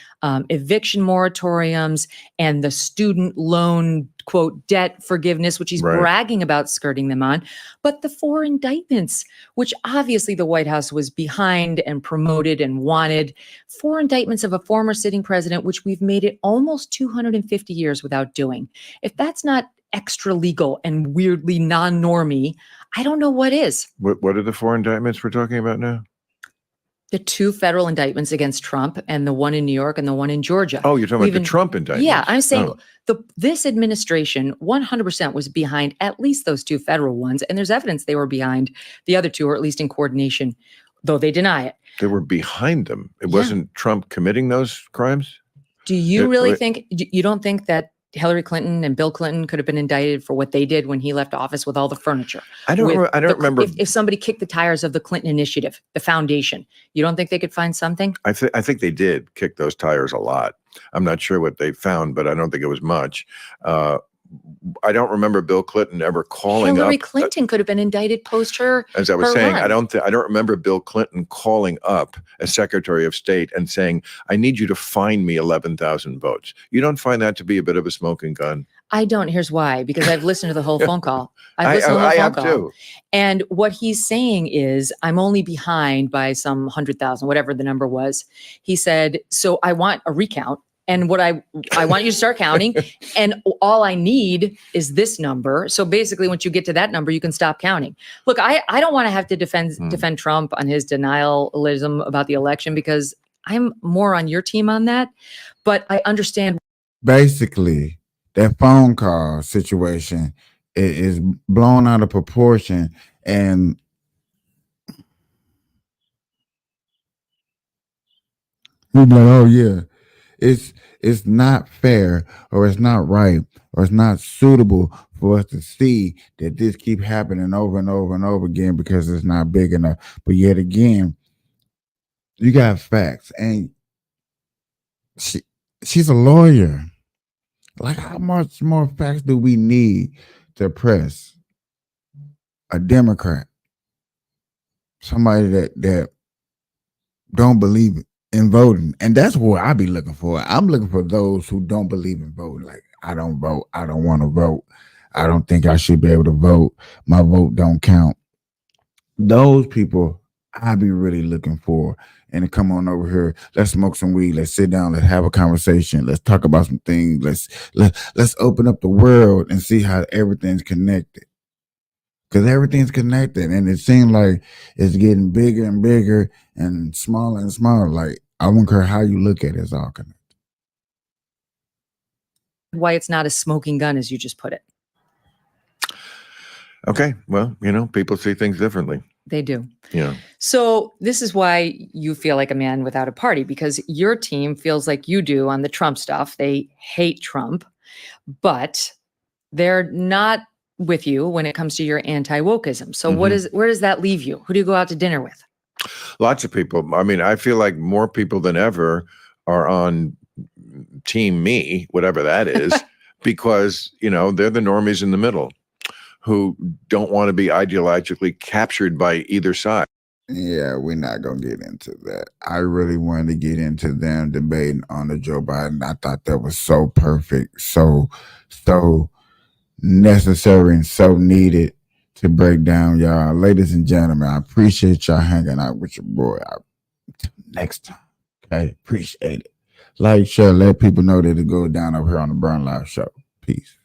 eviction moratoriums and the student loan, quote, debt forgiveness, which he's bragging about skirting them on, but the 4 indictments, which obviously the White House was behind and promoted and wanted. 4 indictments of a former sitting president, which we've made it almost 250 years without doing. If that's not extra legal and weirdly non-normie, I don't know what is. What are the 4 indictments we're talking about now? The 2 federal indictments against Trump and the one in New York and the one in Georgia. Oh, you're talking about the Trump indictments. Yeah, I'm saying this administration 100% was behind at least those 2 federal ones. And there's evidence they were behind the other 2, or at least in coordination, though they deny it. They were behind them. It wasn't Trump committing those crimes? Do you really think, you don't think that Hillary Clinton and Bill Clinton could have been indicted for what they did when he left office with all the furniture? I don't remember. If somebody kicked the tires of the Clinton Initiative, the foundation, you don't think they could find something? I think they did kick those tires a lot. I'm not sure what they found, but I don't think it was much. I don't remember Bill Clinton ever calling Hillary up. Clinton could have been indicted post her. As I was her saying, run. I don't remember Bill Clinton calling up as Secretary of State and saying, "I need you to find me 11,000 votes." You don't find that to be a bit of a smoking gun? I don't. Here's why. Because I've listened to the whole phone call. I've listened to the whole I phone have call. too. And what he's saying is, I'm only behind by some 100,000, whatever the number was. He said, so I want a recount. And what I want you to start counting, and all I need is this number. So basically, once you get to that number, you can stop counting. Look, I don't want to have to defend Trump on his denialism about the election, because I'm more on your team on that. But I understand. Basically, that phone call situation is blown out of proportion, and you're like, oh yeah. It's not fair, or it's not right, or it's not suitable for us to see that this keep happening over and over and over again because it's not big enough. But yet again, you got facts, and she's a lawyer. Like, how much more facts do we need to press a Democrat, somebody that don't believe it in voting? And that's what I be looking for. I'm looking for those who don't believe in voting. Like, I don't vote. I don't want to vote. I don't think I should be able to vote. My vote don't count. Those people I be really looking for. And to come on over here, let's smoke some weed. Let's sit down. Let's have a conversation. Let's talk about some things. Let's open up the world and see how everything's connected. Because everything's connected, and it seems like it's getting bigger and bigger and smaller and smaller. Like, I don't care how you look at it, it's all connected. Why it's not a smoking gun, as you just put it. Okay, well, people see things differently. They do. Yeah. So this is why you feel like a man without a party, because your team feels like you do on the Trump stuff. They hate Trump, but they're not with you when it comes to your anti-wokeism. So where does that leave you? Who do you go out to dinner with? Lots of people. I mean, I feel like more people than ever are on team me, whatever that is, because, they're the normies in the middle who don't want to be ideologically captured by either side. Yeah, we're not going to get into that. I really wanted to get into them debating on the Joe Biden. I thought that was so perfect, so necessary and so needed to break down, y'all. Ladies and gentlemen, I appreciate y'all hanging out with your boy. Next time, okay? Appreciate it. Like, share, let people know that it goes down over here on the Burn Live Show. Peace.